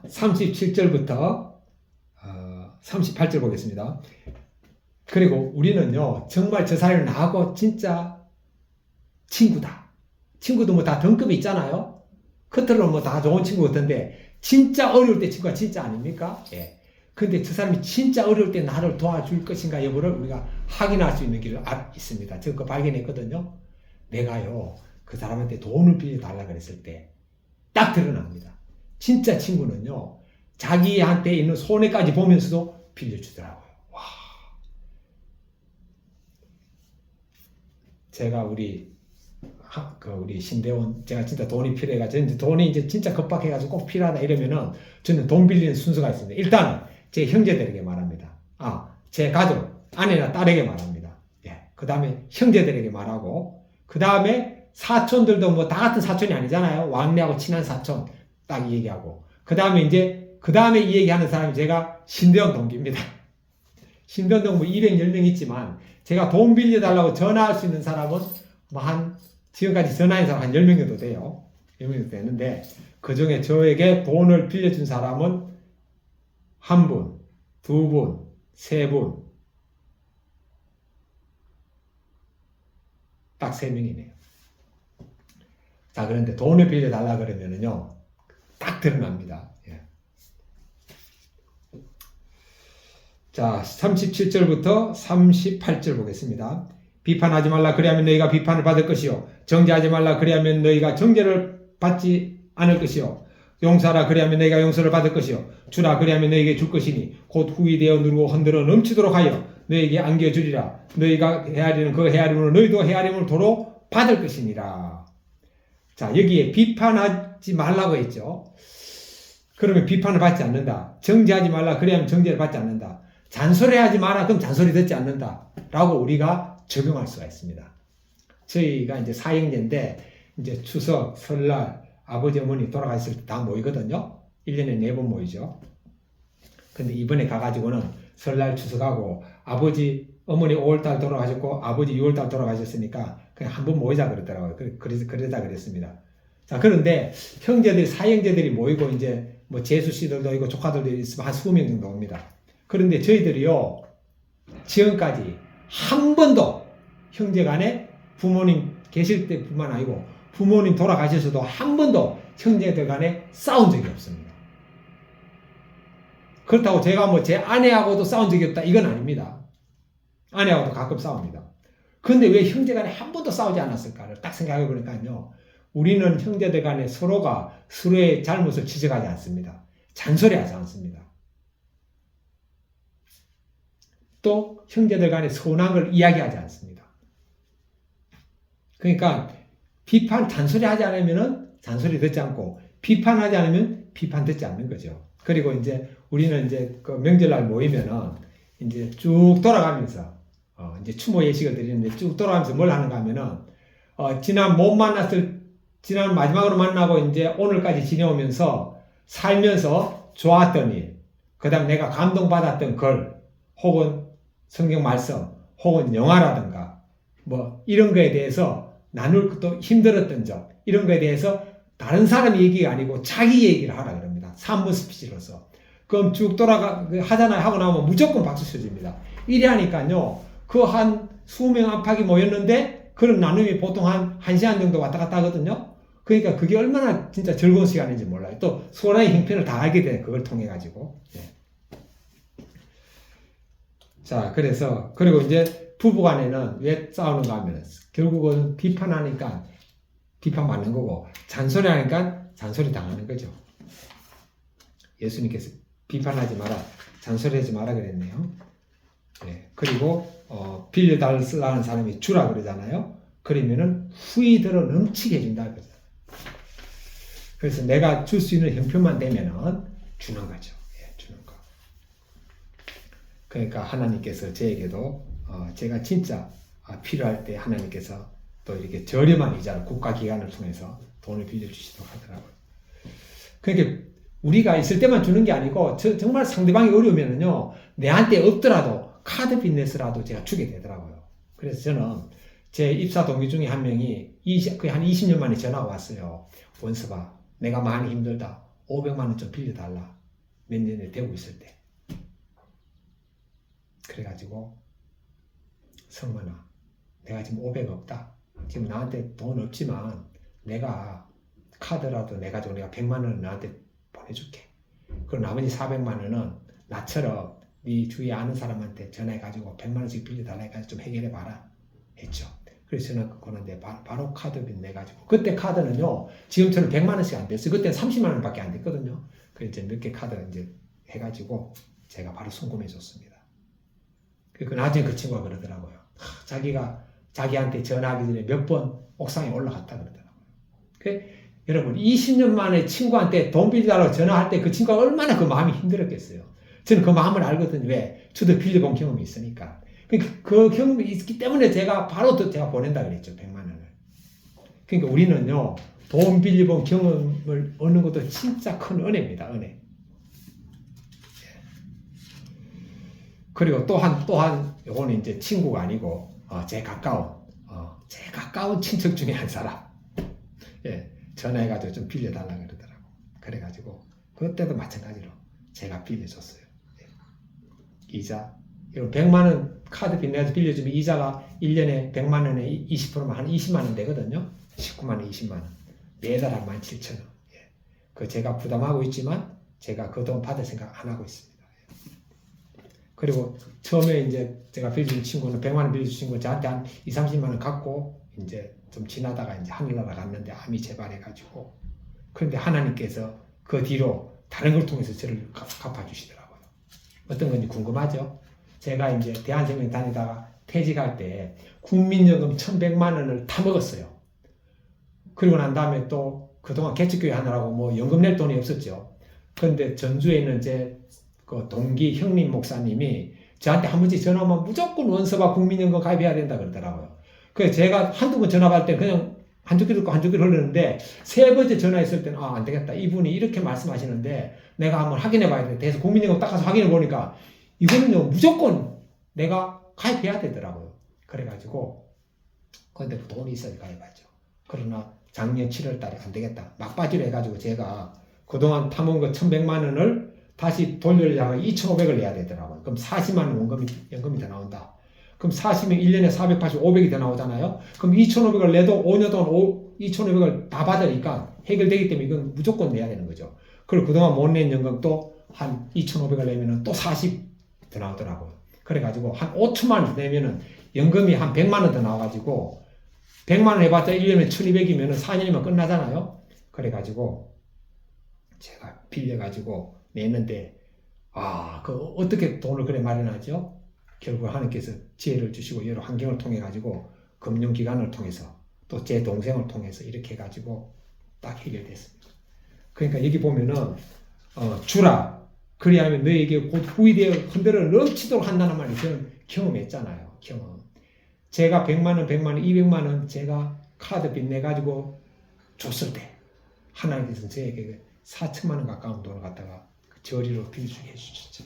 37절부터 38절 보겠습니다. 그리고 우리는요, 정말 저 사람이 나하고 진짜 친구다. 친구도 뭐 다 등급이 있잖아요. 겉으로는 뭐 다 좋은 친구 같은데, 진짜 어려울 때 친구가 진짜 아닙니까? 예. 근데 저 사람이 진짜 어려울 때 나를 도와줄 것인가 여부를 우리가 확인할 수 있는 길을 있습니다. 제가 그거 발견했거든요. 내가요, 그 사람한테 돈을 빌려달라 그랬을 때 딱 드러납니다. 진짜 친구는요, 자기한테 있는 손해까지 보면서도 빌려주더라고요. 와. 제가 우리 신대원, 제가 진짜 돈이 필요해가지고, 돈이 이제 진짜 급박해가지고 꼭 필요하다 이러면은, 저는 돈 빌리는 순서가 있습니다. 일단은, 제 형제들에게 말합니다. 제 가족, 아내나 딸에게 말합니다. 예. 그 다음에 형제들에게 말하고, 그 다음에 사촌들도 뭐 다 같은 사촌이 아니잖아요. 왕래하고 친한 사촌, 딱 얘기하고. 그 다음에 이 얘기하는 사람이 제가 신대원 동기입니다. 신대원 동기 뭐 210명 있지만, 제가 돈 빌려달라고 전화할 수 있는 사람은 지금까지 전화한 사람 한 10명 정도 돼요. 10명 정도 되는데, 그 중에 저에게 돈을 빌려준 사람은 한 분, 두 분, 세 분. 딱 3명이네요. 자, 그런데 돈을 빌려달라 그러면은요, 딱 드러납니다. 예. 자, 37절부터 38절 보겠습니다. 비판하지 말라 그리하면 너희가 비판을 받을 것이요 정죄하지 말라 그리하면 너희가 정죄를 받지 않을 것이요 용서하라 그리하면 너희가 용서를 받을 것이요 주라 그리하면 너희에게 줄 것이니 곧 후이 되어 누르고 흔들어 넘치도록 하여 너희에게 안겨주리라. 너희가 헤아리는 그 헤아림으로 너희도 헤아림을 도로 받을 것이니라. 자, 여기에 비판하지 말라고 했죠. 그러면 비판을 받지 않는다. 정죄하지 말라 그리하면 정죄를 받지 않는다. 잔소리하지 마라 그럼 잔소리 듣지 않는다 라고 우리가 적용할 수가 있습니다. 저희가 이제 사형제인데, 이제 추석, 설날, 아버지, 어머니 돌아가셨을 때 다 모이거든요. 1년에 4번 모이죠. 근데 이번에 가가지고는 설날 추석하고, 아버지, 어머니 5월달 돌아가셨고, 아버지 6월달 돌아가셨으니까, 그냥 한번 모이자 그러더라고요. 그러자 그랬습니다. 자, 그런데 형제들, 사형제들이 모이고, 이제 뭐 재수 씨들도 있고, 조카들도 있으면 한 20명 정도 옵니다. 그런데 저희들이요, 지금까지 한 번도 형제간에 부모님 계실 때뿐만 아니고 부모님 돌아가셔서도 한 번도 형제들 간에 싸운 적이 없습니다. 그렇다고 제가 뭐 제 아내하고도 싸운 적이 없다 이건 아닙니다. 아내하고도 가끔 싸웁니다. 그런데 왜 형제 간에 한 번도 싸우지 않았을까를 딱 생각해 보니까요. 우리는 형제들 간에 서로가 서로의 잘못을 지적하지 않습니다. 잔소리하지 않습니다. 또 형제들 간에 선한 걸 이야기하지 않습니다. 그러니까 잔소리하지 않으면 잔소리 듣지 않고 비판하지 않으면 비판 듣지 않는 거죠. 그리고 이제 우리는 이제 그 명절날 모이면은 이제 쭉 돌아가면서 이제 추모 예식을 드리는데 쭉 돌아가면서 뭘 하는가 하면은 지난 마지막으로 만나고 이제 오늘까지 지내오면서 살면서 좋았던 일, 그다음 내가 감동받았던 글, 혹은 성경 말씀, 혹은 영화라든가 뭐 이런 거에 대해서 나눌 것도 힘들었던 점, 이런 거에 대해서 다른 사람 얘기가 아니고 자기 얘기를 하라 그럽니다. 3분 스피치로서. 그럼 쭉 하잖아요. 하고 나면 무조건 박수 쳐줍니다. 이래 하니까요. 그 한 20명 안팎이 모였는데 그런 나눔이 보통 한 1시간 정도 왔다 갔다 하거든요. 그러니까 그게 얼마나 진짜 즐거운 시간인지 몰라요. 또 소란의 형편을 다 알게 돼. 그걸 통해 가지고. 네. 자, 그리고 이제 부부간에는 왜 싸우는가 하면 결국은 비판하니까 비판받는 거고 잔소리하니까 잔소리 당하는 거죠. 예수님께서 비판하지 마라, 잔소리하지 마라 그랬네요. 네. 그리고 빌려달라는 사람이 주라 그러잖아요. 그러면은 후이 들어 넘치게 해준다 그러잖아요. 그래서 내가 줄 수 있는 형편만 되면은 주는 거죠. 예, 주는 거. 그러니까 하나님께서 저에게도 제가 진짜 필요할 때 하나님께서 또 이렇게 저렴한 이자를 국가기관을 통해서 돈을 빌려주시도록 하더라고요. 그러니까 우리가 있을 때만 주는 게 아니고 정말 상대방이 어려우면은요 내한테 없더라도 카드 빚내서라도 제가 주게 되더라고요. 그래서 저는 제 입사 동기 중에 한 명이 거의 한 20년 만에 전화가 왔어요. 원서봐, 내가 많이 힘들다. 500만 원 좀 빌려달라. 몇 년에 되고 있을 때. 그래가지고 성만아, 내가 지금 500 없다. 지금 나한테 돈 없지만 내가 카드라도 내가 100만 원을 나한테 보내줄게. 그리고 나머지 400만 원은 나처럼 네 주위에 아는 사람한테 전화해가지고 100만 원씩 빌려달라 해가지고 좀 해결해봐라 했죠. 그래서 저는 그거는데 바로 카드 빚내가지고 그때 카드는요 지금처럼 100만 원씩 안 됐어요. 그때는 30만 원밖에 안 됐거든요. 그래서 이제 몇 개 카드 이제 해가지고 제가 바로 송금해 줬습니다. 그 나중에 그 친구가 그러더라고요. 자기한테 전화하기 전에 몇 번 옥상에 올라갔다 그러더라고요. 여러분 20년 만에 친구한테 돈 빌려달라고 전화할 때 그 친구가 얼마나 그 마음이 힘들었겠어요. 저는 그 마음을 알거든요. 왜? 저도 빌려본 경험이 있으니까. 그 경험이 있기 때문에 제가 바로 제가 보낸다 그랬죠. 100만 원을. 그러니까 우리는요. 돈 빌려본 경험을 얻는 것도 진짜 큰 은혜입니다. 은혜. 그리고 또한 요거는 이제 친구가 아니고 제 가까운 친척 중에 한 사람. 예. 전화해가지고 좀 빌려달라 그러더라고. 그래가지고 그때도 마찬가지로 제가 빌려줬어요. 예. 이자 이런 100만 원 카드 빚내서 빌려주면 이자가 1년에 100만 원에 20%면 한 20만 원 되거든요. 19만 원, 20만 원. 매달 한 17,000원. 예. 그 제가 부담하고 있지만 제가 그 돈 받을 생각 안 하고 있습니다. 예. 그리고 처음에 이제 제가 빌려준 친구는 100만 원 빌려준 친구 저한테 한 2, 30만 원 갖고 이제 좀 지나다가 이제 하늘나라 갔는데 암이 재발해가지고 그런데 하나님께서 그 뒤로 다른 걸 통해서 저를 갚아주시더라고요. 어떤 건지 궁금하죠? 제가 이제 대한생명 다니다가 퇴직할 때 국민연금 1,100만 원을 다 먹었어요. 그리고 난 다음에 또 그동안 개척교회 하느라고 뭐 연금 낼 돈이 없었죠. 그런데 전주에 있는 제 그 동기 형님 목사님이 저한테 한 번씩 전화 오면 무조건 원서가 국민연금 가입해야 된다 그러더라고요. 그래서 제가 한두 번 전화 받을 때 그냥 한두 귀 듣고 한두 귀 흘리는데 세 번째 전화했을 때는 안 되겠다. 이분이 이렇게 말씀하시는데 내가 한번 확인해 봐야 돼. 그래서 국민연금 딱 가서 확인해 보니까 이거는요 무조건 내가 가입해야 되더라고요. 그래가지고 근데 그 돈이 있어야 가입하죠. 그러나 작년 7월 달에 안 되겠다. 막바지로 해가지고 제가 그동안 타먹은 거 1,100만 원을 다시 돌려려면 2,500을 내야 되더라고요. 그럼 40만 원 연금이 더 나온다. 그럼 40명 1년에 480, 500이 더 나오잖아요. 그럼 2,500을 내도 5년 동안 2,500을 다 받으니까 해결되기 때문에 이건 무조건 내야 되는 거죠. 그리고 그동안 못 낸 연금도 한 2,500을 내면은 또 40 더 나오더라고요. 그래가지고 한 5천만 원 내면은 연금이 한 100만 원 더 나와가지고 100만 원 해봤자 1년에 1,200이면은 4년이면 끝나잖아요. 그래가지고 제가 빌려가지고 냈는데 어떻게 돈을 그래 마련하죠? 결국 하나님께서 지혜를 주시고 여러 환경을 통해 가지고 금융기관을 통해서 또 제 동생을 통해서 이렇게 해가지고 딱 해결됐습니다. 그러니까 여기 보면은 주라 그리하면 너에게 곧 후이되어 흔들어 넘치도록 한다는 말을 저는 경험했잖아요. 경험. 제가 100만 원, 200만 원 제가 카드빚 내가지고 줬을 때 하나님께서 저에게 4천만 원 가까운 돈을 갖다가 저리로 빌려주게 해주셨죠.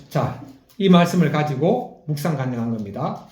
자, 이 말씀을 가지고 묵상 간증한 겁니다.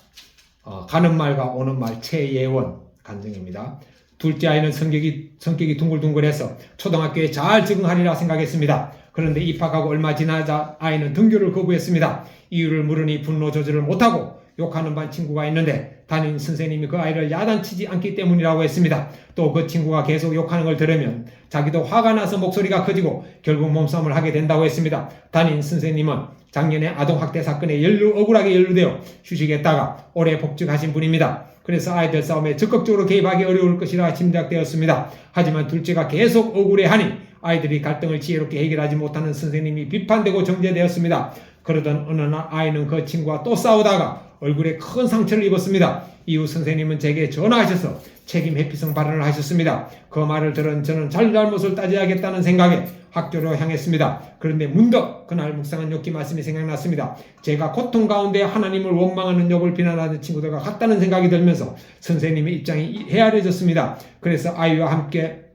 가는 말과 오는 말 최예원 간증입니다. 둘째 아이는 성격이 둥글둥글해서 초등학교에 잘 적응하리라 생각했습니다. 그런데 입학하고 얼마 지나자 아이는 등교를 거부했습니다. 이유를 물으니 분노 조절을 못하고 욕하는 반 친구가 있는데 담임 선생님이 그 아이를 야단치지 않기 때문이라고 했습니다. 또 그 친구가 계속 욕하는 걸 들으면 자기도 화가 나서 목소리가 커지고 결국 몸싸움을 하게 된다고 했습니다. 담임 선생님은 작년에 아동학대 사건에 억울하게 연루되어 휴직했다가 올해 복직하신 분입니다. 그래서 아이들 싸움에 적극적으로 개입하기 어려울 것이라 짐작되었습니다. 하지만 둘째가 계속 억울해하니 아이들이 갈등을 지혜롭게 해결하지 못하는 선생님이 비판되고 정죄되었습니다. 그러던 어느 날 아이는 그 친구와 또 싸우다가 얼굴에 큰 상처를 입었습니다. 이후 선생님은 제게 전화하셔서 책임 회피성 발언을 하셨습니다. 그 말을 들은 저는 잘못을 따져야겠다는 생각에 학교로 향했습니다. 그런데 문득 그날 묵상한 욥기 말씀이 생각났습니다. 제가 고통 가운데 하나님을 원망하는 욥을 비난하는 친구들과 같다는 생각이 들면서 선생님의 입장이 헤아려졌습니다. 그래서 아이와 함께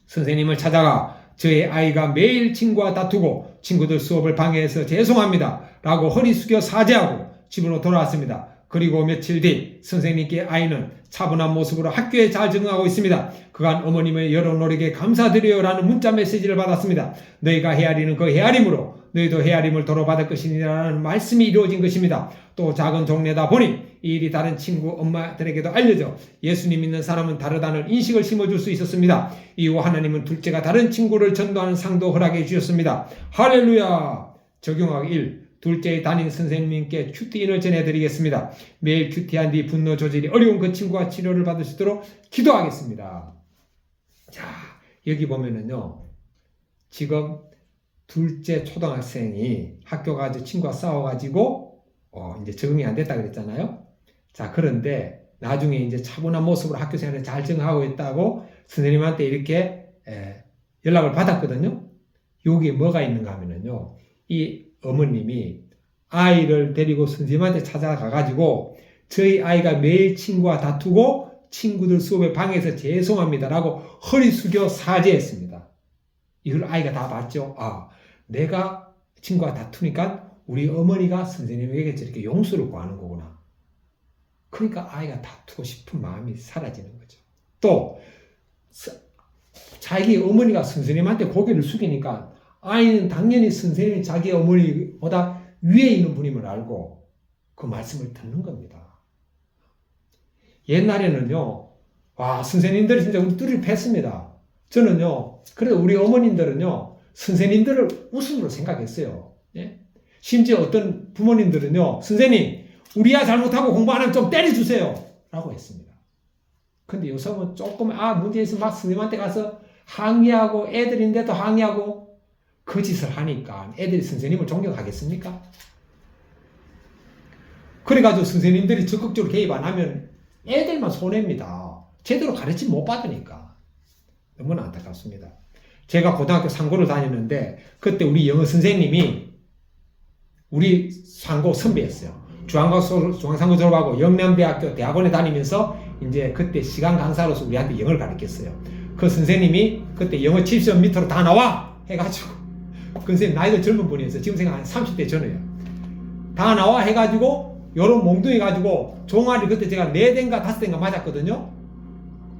선생님을 찾아가 저의 아이가 매일 친구와 다투고 친구들 수업을 방해해서 죄송합니다 라고 허리 숙여 사죄하고 집으로 돌아왔습니다. 그리고 며칠 뒤 선생님께 아이는 차분한 모습으로 학교에 잘 적응하고 있습니다. 그간 어머님의 여러 노력에 감사드려요 라는 문자 메시지를 받았습니다. 너희가 헤아리는 그 헤아림으로 너희도 헤아림을 도로 받을 것이라는 말씀이 이루어진 것입니다. 또 작은 동네다 보니 이 일이 다른 친구 엄마들에게도 알려져 예수님 믿는 사람은 다르다는 인식을 심어줄 수 있었습니다. 이후 하나님은 둘째가 다른 친구를 전도하는 상도 허락해 주셨습니다. 할렐루야. 적용하기 1. 둘째의 담임 선생님께 큐티인을 전해드리겠습니다. 매일 큐티한 뒤 분노 조절이 어려운 그 친구가 치료를 받을 수 있도록 기도하겠습니다. 자, 여기 보면은요. 지금 둘째 초등학생이 학교 가서 친구와 싸워가지고 이제 적응이 안 됐다 그랬잖아요. 자, 그런데 나중에 이제 차분한 모습으로 학교 생활에 잘 적응하고 있다고 선생님한테 이렇게 연락을 받았거든요. 여기에 뭐가 있는가 하면은요. 이 어머님이 아이를 데리고 선생님한테 찾아가가지고 저희 아이가 매일 친구와 다투고 친구들 수업에 방해해서 죄송합니다 라고 허리 숙여 사죄했습니다. 이걸 아이가 다 봤죠. 내가 친구와 다투니까 우리 어머니가 선생님에게 저렇게 용서를 구하는 거구나. 그러니까 아이가 다투고 싶은 마음이 사라지는 거죠. 또 자기 어머니가 선생님한테 고개를 숙이니까 아이는 당연히 선생님이 자기 어머니보다 위에 있는 분임을 알고 그 말씀을 듣는 겁니다. 옛날에는요, 선생님들이 진짜 우리 뚜리를 팼습니다. 저는요, 그래도 우리 어머님들은요, 선생님들을 웃음으로 생각했어요. 예? 심지어 어떤 부모님들은요, 선생님, 우리 아이 잘못하고 공부 안 하면 좀 때려주세요. 라고 했습니다. 근데 요즘은 조금, 문제 있으면 막 선생님한테 가서 항의하고 애들인데도 항의하고 그 짓을 하니까 애들이 선생님을 존경하겠습니까? 그래가지고 선생님들이 적극적으로 개입 안 하면 애들만 손해입니다. 제대로 가르침 못 받으니까. 너무나 안타깝습니다. 제가 고등학교 상고를 다녔는데 그때 우리 영어 선생님이 우리 상고 선배였어요. 중앙상고 졸업하고 영남대학교 대학원에 다니면서 이제 그때 시간 강사로서 우리한테 영어를 가르쳤어요. 그 선생님이 그때 영어 70점 밑으로 다 나와! 해가지고 그 선생님 나이도 젊은 분이었어요. 지금 생각 한 30대 전에요. 다 나와 해가지고 요런 몽둥이 가지고 종아리 그때 제가 4대인가 5대인가 맞았거든요.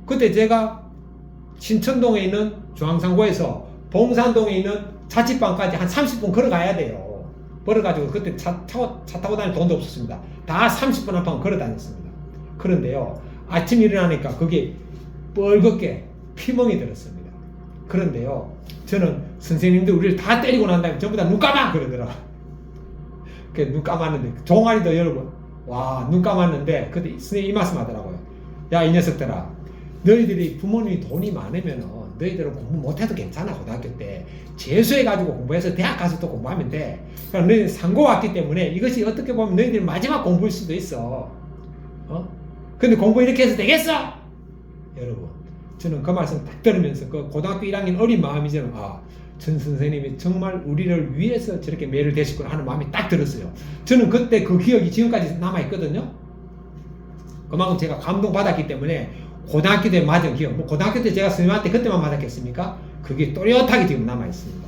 그때 제가 신천동에 있는 중앙상고에서 봉산동에 있는 자취방까지 한 30분 걸어가야 돼요. 벌어가지고 그때 차 타고 다닐 돈도 없었습니다. 다 30분 안팎 걸어 다녔습니다. 그런데요, 아침 일어나니까 그게 뻘겋게 피멍이 들었습니다. 그런데요, 저는 선생님들 우리를 다 때리고 난 다음에 전부 다 눈 감아! 그러더라. 눈 감았는데, 종아리도 여러분, 와, 눈 감았는데, 그때 선생님이 이 말씀 하더라고요. 야, 이 녀석들아, 너희들이 부모님이 돈이 많으면은, 너희들은 공부 못해도 괜찮아, 고등학교 때. 재수해가지고 공부해서 대학 가서 또 공부하면 돼. 그럼 너희들 상고 왔기 때문에 이것이 어떻게 보면 너희들 마지막 공부일 수도 있어. 근데 공부 이렇게 해서 되겠어? 여러분, 저는 그 말씀 딱 들으면서 그 고등학교 1학년 어린 마음이잖아요. 아, 전 선생님이 정말 우리를 위해서 저렇게 매를 대시구나 하는 마음이 딱 들었어요. 저는 그때 그 기억이 지금까지 남아있거든요. 그만큼 제가 감동받았기 때문에 고등학교 때 맞은 기억, 뭐 고등학교 때 제가 선생님한테 그때만 맞았겠습니까? 그게 또렷하게 지금 남아있습니다.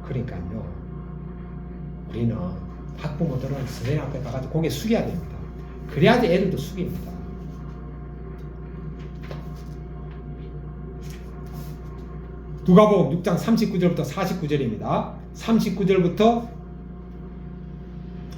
그러니까요, 우리는 학부모들은 선생님 앞에 가가지고 고개 숙여야 됩니다. 그래야지 애들도 숙입니다. 누가복음 6장 39절부터 49절입니다. 39절부터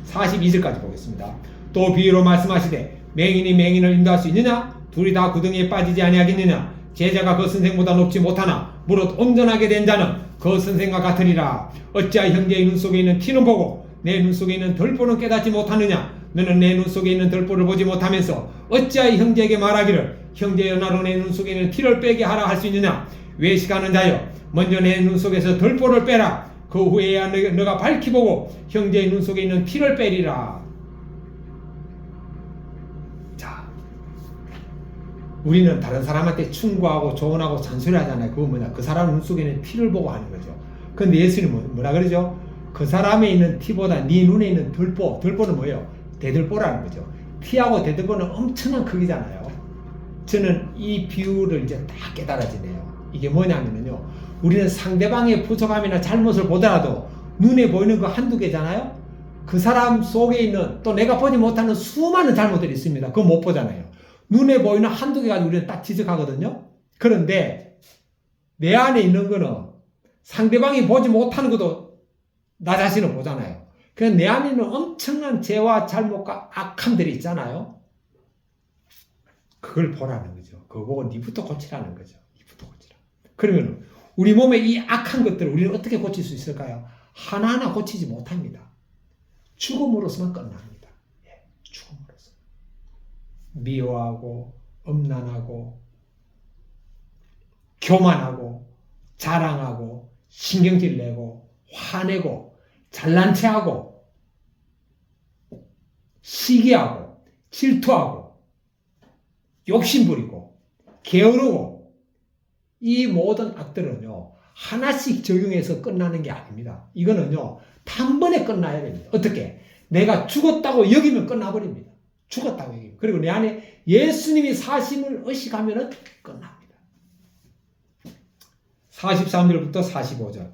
42절까지 보겠습니다. 또 비유로 말씀하시되 맹인이 맹인을 인도할 수 있느냐? 둘이 다 구덩이에 빠지지 아니하겠느냐? 제자가 그 선생보다 높지 못하나 무릇 온전하게 된 자는 그 선생과 같으리라. 어찌하여 형제의 눈 속에 있는 티는 보고 내 눈 속에 있는 덜보는 깨닫지 못하느냐? 너는 내 눈 속에 있는 덜보를 보지 못하면서 어찌하여 형제에게 말하기를 형제의 연하로 내 눈 속에 있는 티를 빼게 하라 할 수 있느냐? 외식하는 자여, 먼저 내 눈 속에서 덜보를 빼라. 그 후에야 너가 밝히 보고 형제의 눈 속에 있는 티를 빼리라. 자, 우리는 다른 사람한테 충고하고 조언하고 잔소리하잖아요. 그거 뭐냐? 그 사람 눈 속에 있는 티를 보고 하는 거죠. 근데 예수님은 뭐라 그러죠? 그 사람에 있는 티보다 네 눈에 있는 덜보, 덜보는 뭐예요? 대들보라는 거죠. 티하고 대들보는 엄청난 크기잖아요. 저는 이 비유를 이제 다 깨달아지네요. 이게 뭐냐면요, 우리는 상대방의 부족함이나 잘못을 보더라도 눈에 보이는 거 한두 개잖아요. 그 사람 속에 있는 또 내가 보지 못하는 수많은 잘못들이 있습니다. 그거 못 보잖아요. 눈에 보이는 한두 개 가지고 우리는 딱 지적하거든요. 그런데 내 안에 있는 거는 상대방이 보지 못하는 것도 나 자신은 보잖아요. 그래서 내 안에 있는 엄청난 죄와 잘못과 악함들이 있잖아요. 그걸 보라는 거죠. 그거 보고 니부터 고치라는 거죠. 니부터 고치라. 그러면 우리 몸에 이 악한 것들을 우리는 어떻게 고칠 수 있을까요? 하나하나 고치지 못합니다. 죽음으로서만 끝납니다. 예, 죽음으로서. 미워하고 엄난하고 교만하고 자랑하고 신경질 내고 화내고 잘난 체하고 시기하고 질투하고 욕심부리고 게으르고 이 모든 악들은요 하나씩 적용해서 끝나는 게 아닙니다. 이거는요 단번에 끝나야 됩니다. 어떻게? 내가 죽었다고 여기면 끝나버립니다. 죽었다고 여기면. 그리고 내 안에 예수님이 사심을 의식하면 끝납니다. 43절부터 45절.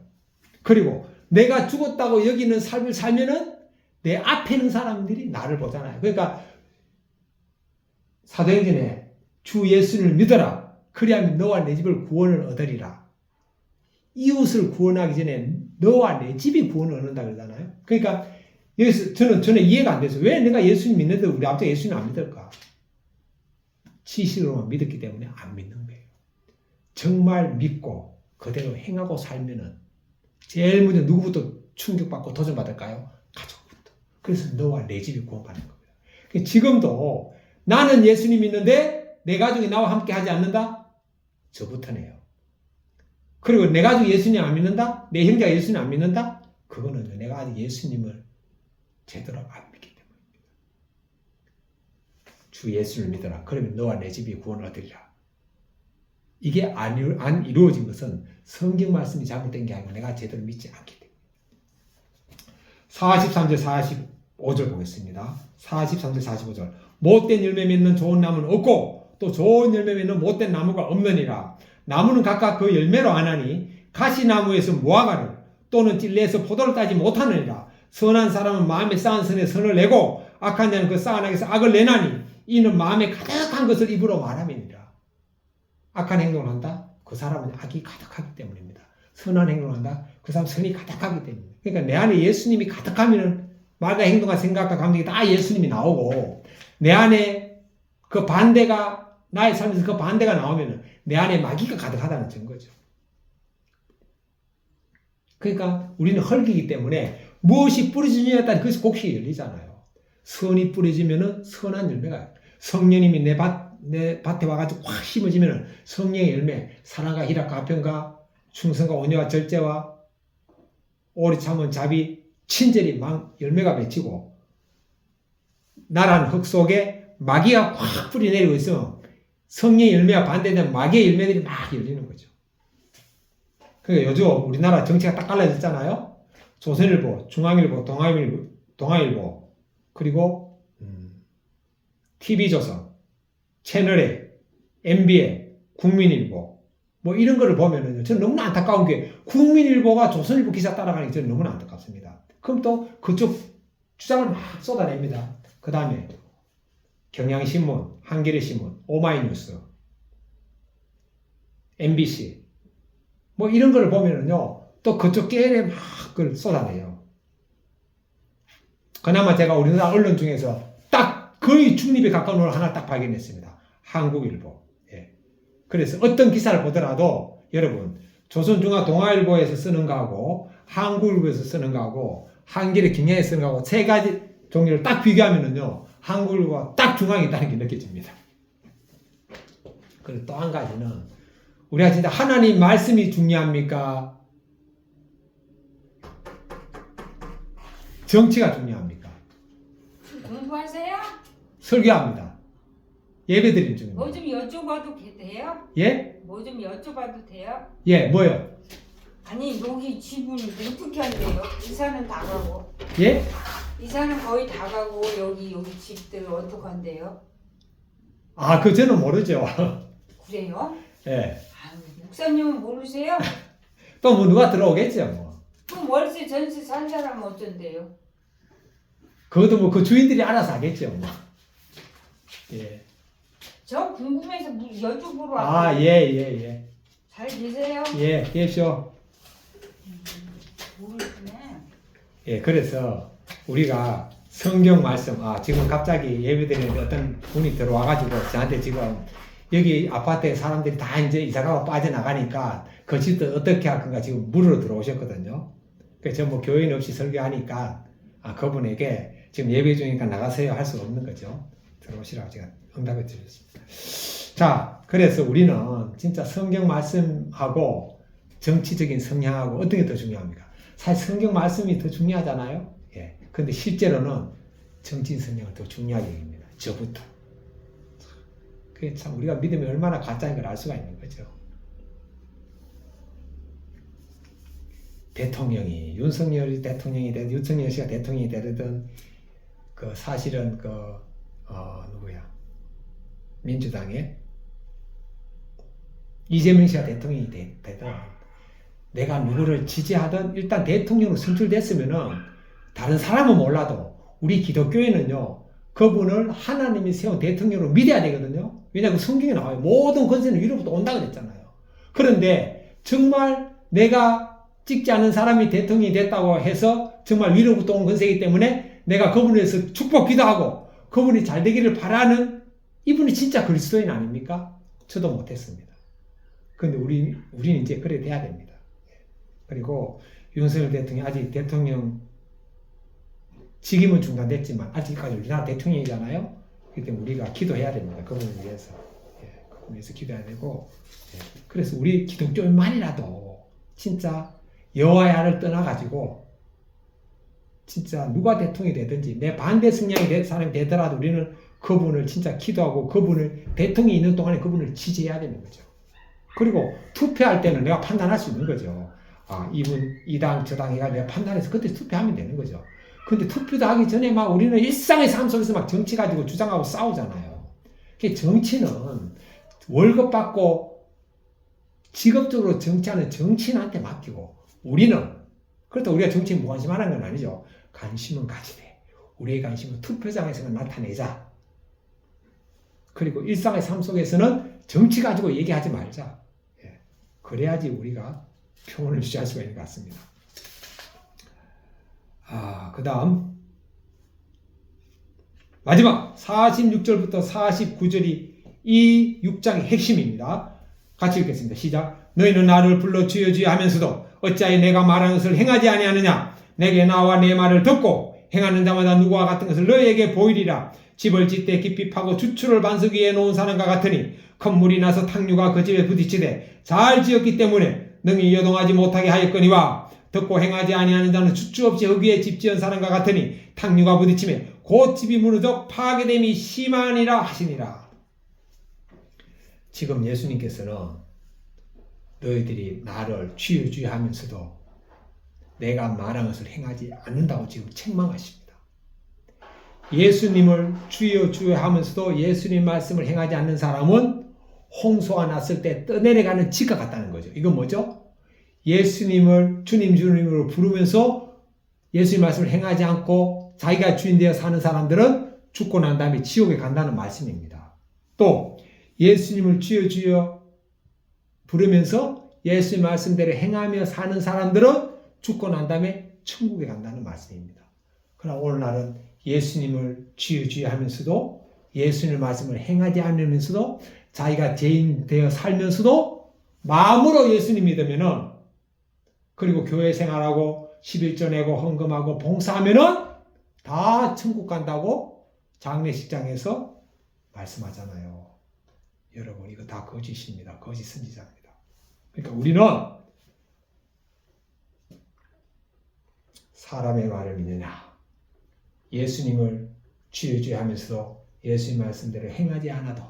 그리고 내가 죽었다고 여기는 삶을 살면은 내 앞에 있는 사람들이 나를 보잖아요. 그러니까 사도행전에 주 예수를 믿어라. 그리하면 너와 내 집을 구원을 얻으리라. 이웃을 구원하기 전에 너와 내 집이 구원을 얻는다 그러잖아요. 그러니까 여기서 저는 이해가 안 돼서 왜 내가 예수님 믿는데 우리 아버지가 예수님 안 믿을까? 지식으로만 믿었기 때문에 안 믿는 거예요. 정말 믿고 그대로 행하고 살면은 제일 먼저 누구부터 충격받고 도전받을까요? 가족부터. 그래서 너와 내 집이 구원받는 겁니다. 지금도 나는 예수님 믿는데 내 가족이 나와 함께 하지 않는다? 저부터네요. 그리고 내 가족이 예수님 안 믿는다? 내 형제가 예수님 안 믿는다? 그거는 내가 아직 예수님을 제대로 안 믿기 때문입니다. 주 예수를 믿어라. 그러면 너와 내 집이 구원을 얻으리라. 이게 안 이루어진 것은 성경 말씀이 잘못된 게 아니고 내가 제대로 믿지 않기 때문에. 43절 45절 보겠습니다. 43절 45절. 못된 열매 맺는 좋은 나무는 없고 또 좋은 열매 맺는 못된 나무가 없느니라. 나무는 각각 그 열매로 아나니 가시나무에서 무화과를 또는 찔레에서 포도를 따지 못하느니라. 선한 사람은 마음에 쌓은 선에 선을 내고 악한 자는 그 쌓은 악에서 악을 내나니 이는 마음에 가득한 것을 입으로 말함이니라. 악한 행동을 한다? 그 사람은 악이 가득하기 때문입니다. 선한 행동을 한다? 그 사람 선이 가득하기 때문에. 그러니까 내 안에 예수님이 가득하면은 말과 행동과 생각과 감정이 다 예수님이 나오고, 내 안에 그 반대가, 나의 삶에서 그 반대가 나오면은 내 안에 마귀가 가득하다는 증거죠. 그러니까 우리는 흙이기 때문에 무엇이 뿌려지느냐에 따라 그것이 곡식이 열리잖아요. 선이 뿌려지면은 선한 열매가, 성령님이 내 밭에 와가지고 확 심어지면은 성령의 열매, 사랑과 희락과 화평과 충성과 온유와 절제와 오래 참은 자비, 친절이 열매가 맺히고, 나란 흙 속에 마귀가 확 뿌리내리고 있으면 성령의 열매와 반대되는 마귀의 열매들이 막 열리는 거죠. 그러니까 요즘 우리나라 정치가 딱 갈라졌잖아요. 조선일보, 중앙일보, 동아일보, 그리고 TV조선, 채널A, MBN, 국민일보, 뭐 이런 거를 보면은 저는 너무나 안타까운 게, 국민일보가 조선일보 기사 따라가는 게 저는 너무나 안타깝습니다. 그럼 또 그쪽 주장을 막 쏟아냅니다. 그 다음에 경향신문, 한겨레신문, 오마이뉴스, MBC 뭐 이런 걸 보면은요, 또 그쪽 계열에 막 그걸 쏟아내요. 그나마 제가 우리나라 언론 중에서 딱 거의 중립에 가까운 걸 하나 딱 발견했습니다. 한국일보. 예. 그래서 어떤 기사를 보더라도 여러분, 조선중앙 동아일보에서 쓰는 거하고 한국일보에서 쓰는 거하고 한겨레 경향에서 쓰는 거하고 세 가지 종류를 딱 비교하면은요, 한국일보가 딱 중앙에 있다는 게 느껴집니다. 그리고 또 한 가지는, 우리가 진짜 하나님 말씀이 중요합니까? 정치가 중요합니까? 공부하세요? 설교합니다. 예배드림 중입니다. 뭐 좀 여쭤봐도 돼요? 예? 뭐 좀 여쭤봐도 돼요? 예, 뭐요? 아니 여기 집은 어떻게 한대요? 이사는 다 가고 예? 이사는 거의 다 가고 여기 집들 어떻게 한대요? 아, 그 저는 모르죠. 그래요? 예. 아유, 목사님은 모르세요? 또 뭐 누가 들어오겠죠, 뭐. 그럼 월세 전세 산 사람은 어쩐대요? 그것도 뭐 그 주인들이 알아서 하겠죠, 뭐. 예. 저 궁금해서 여쭤보러 아, 왔어요. 예. 잘 계세요? 예, 계십시오. 모르시네. 예, 그래서 우리가 성경 말씀, 지금 갑자기 예배드리는데 어떤 분이 들어와가지고 저한테 지금 여기 아파트에 사람들이 다 이제 이사가고 빠져나가니까 그 집도 어떻게 할 건가 지금 물으러 들어오셨거든요. 그래서 뭐 교인 없이 설교하니까 그분에게 지금 예배 중이니까 나가세요 할 수가 없는 거죠. 들어오시라고 제가 응답해 드렸습니다. 자, 그래서 우리는 진짜 성경 말씀하고 정치적인 성향하고 어떤 게 더 중요합니까? 사실 성경 말씀이 더 중요하잖아요. 예. 근데 실제로는 정치인 성향을 더 중요하게 여깁니다. 저부터. 그게 참 우리가 믿음이 얼마나 가짜인 걸 알 수가 있는 거죠. 대통령이, 윤석열 대통령이 되든, 윤석열 씨가 대통령이 되든, 그 사실은 누구야? 민주당의 이재명 씨가 대통령이 되든, 내가 누구를 지지하든 일단 대통령으로 선출됐으면은 다른 사람은 몰라도 우리 기독교회는요, 그분을 하나님이 세운 대통령으로 믿어야 되거든요. 왜냐하면 성경에 나와요. 모든 권세는 위로부터 온다고 그랬잖아요. 그런데 정말 내가 찍지 않은 사람이 대통령이 됐다고 해서 정말 위로부터 온 권세이기 때문에 내가 그분에 대해서 축복 기도하고 그분이 잘 되기를 바라는, 이분이 진짜 그리스도인 아닙니까? 저도 못했습니다. 그런데 우리는 이제 그래 돼야 됩니다. 그리고 윤석열 대통령이 아직 대통령 직임은 중단됐지만 아직까지 우리나라 대통령이잖아요. 그렇기 때문에 우리가 기도해야 됩니다. 그분을 위해서. 그분을 위해서 기도해야 되고. 그래서 우리 기독교인만이라도 진짜 여호와의 알을 떠나가지고 진짜 누가 대통령이 되든지 내 반대 성향이 된 사람이 되더라도 우리는 그분을 진짜 기도하고 그분을 대통령이 있는 동안에 그분을 지지해야 되는 거죠. 그리고 투표할 때는 내가 판단할 수 있는 거죠. 이분 이 당 저 당 해가지고 내가 판단해서 그때 투표하면 되는 거죠. 근데 투표도 하기 전에 막 우리는 일상의 삶 속에서 막 정치 가지고 주장하고 싸우잖아요. 정치는 월급 받고 직업적으로 정치하는 정치인한테 맡기고, 우리는, 그렇다고 우리가 정치에 무관심하는 건 아니죠. 관심은 가지되 우리의 관심은 투표장에서는 나타내자. 그리고 일상의 삶 속에서는 정치 가지고 얘기하지 말자. 그래야지 우리가 평온을 유지할 수가 있는 것 같습니다. 그 다음 마지막 46절부터 49절이 이 6장의 핵심입니다. 같이 읽겠습니다. 시작. 너희는 나를 불러 주여 주여 하면서도 어찌하여 내가 말하는 것을 행하지 아니하느냐. 내게 나와 내 말을 듣고 행하는 자마다 누구와 같은 것을 너희에게 보이리라. 집을 짓되 깊이 파고 주추를 반석 위에 놓은 사람과 같으니 큰 물이 나서 탕류가 그 집에 부딪히되 잘 지었기 때문에 능히 여동하지 못하게 하였거니와 듣고 행하지 아니하는 자는 주추 없이 흙 위에 집 지은 사람과 같으니 탕류가 부딪히며 곧 집이 무너져 파괴됨이 심하니라 하시니라. 지금 예수님께서는 너희들이 나를 주여 주여 하면서도 내가 말한 것을 행하지 않는다고 지금 책망하십니다. 예수님을 주여 주여 하면서도 예수님 말씀을 행하지 않는 사람은 홍수가 났을 때 떠내려가는 지가 같다는 거죠. 이건 뭐죠? 예수님을 주님 주님으로 부르면서 예수님 말씀을 행하지 않고 자기가 주인 되어 사는 사람들은 죽고 난 다음에 지옥에 간다는 말씀입니다. 또 예수님을 주여 주여 부르면서 예수님 말씀대로 행하며 사는 사람들은 죽고 난 다음에 천국에 간다는 말씀입니다. 그러나 오늘날은 예수님을 주여 주여 하면서도 예수님의 말씀을 행하지 않으면서도 자기가 죄인 되어 살면서도 마음으로 예수님 믿으면은 그리고 교회 생활하고 11조 내고 헌금하고 봉사하면은 다 천국 간다고 장례식장에서 말씀하잖아요. 여러분 이거 다 거짓입니다. 거짓 선지자입니다. 그러니까 우리는 사람의 말을 믿느냐, 예수님을 주여 주여 하면서도 예수님 말씀대로 행하지 않아도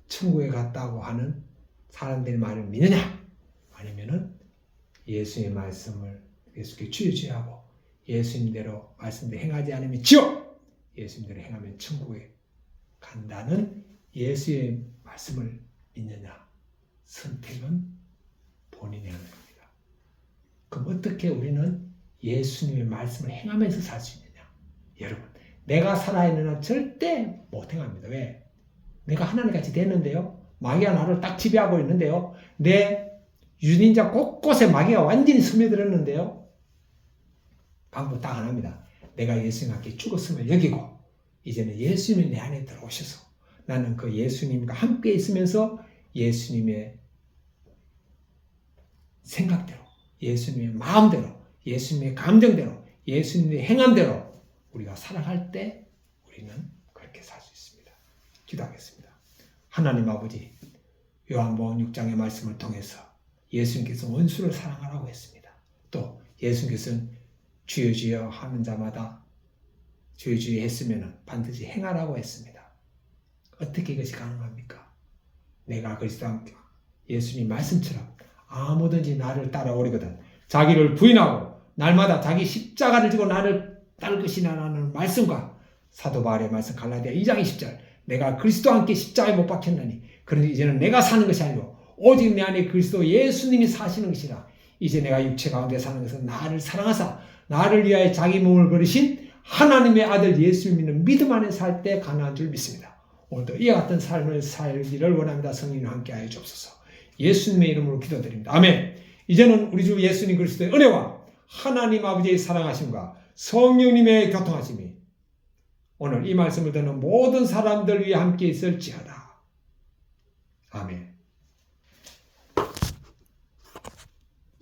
천국에 갔다고 하는 사람들의 말을 믿느냐, 아니면은 예수님의 말씀을 예수께 주여 주여 하고 예수님대로 말씀대로 행하지 않으면 지옥, 예수님대로 행하면 천국에 간다는 예수의 말씀을 믿느냐, 선택은 본인이 하는 겁니다. 그럼 어떻게 우리는 예수님의 말씀을 행하면서 살 수 있느냐? 여러분, 내가 살아있는 한 절대 못 행합니다. 왜? 내가 하나님같이 됐는데요. 마귀가 나를 딱 지배하고 있는데요. 내 유전자 곳곳에 마귀가 완전히 스며들었는데요. 방법 딱 하나입니다. 내가 예수님과 함께 죽었음을 여기고 이제는 예수님이 내 안에 들어오셔서 나는 그 예수님과 함께 있으면서 예수님의 생각대로, 예수님의 마음대로, 예수님의 감정대로, 예수님의 행함대로 우리가 살아갈 때 우리는 그렇게 살 수 있습니다. 기도하겠습니다. 하나님 아버지, 요한복음 6장의 말씀을 통해서 예수님께서 원수를 사랑하라고 했습니다. 또 예수님께서는 주여 주여 하는 자마다 주여 주여 했으면 반드시 행하라고 했습니다. 어떻게 이것이 가능합니까? 내가 그리스도 함께 예수님 말씀처럼 아무든지 나를 따라오리거든 자기를 부인하고 날마다 자기 십자가를 지고 나를 따를 것이라는 말씀과 사도 바울의 말씀 갈라디아 2장 20절 내가 그리스도와 함께 십자가에 못 박혔나니 그러니 이제는 내가 사는 것이 아니고 오직 내 안에 그리스도 예수님이 사시는 것이라. 이제 내가 육체 가운데 사는 것은 나를 사랑하사 나를 위하여 자기 몸을 버리신 하나님의 아들 예수를 믿는 믿음 안에 살 때 가능한 줄 믿습니다. 오늘도 이와 같은 삶을 살기를 원합니다. 성령과 함께하여 주옵소서. 예수님의 이름으로 기도드립니다. 아멘. 이제는 우리 주 예수님 그리스도의 은혜와 하나님 아버지의 사랑하심과 성령님의 교통하심이 오늘 이 말씀을 듣는 모든 사람들 위해 함께 있을지어다.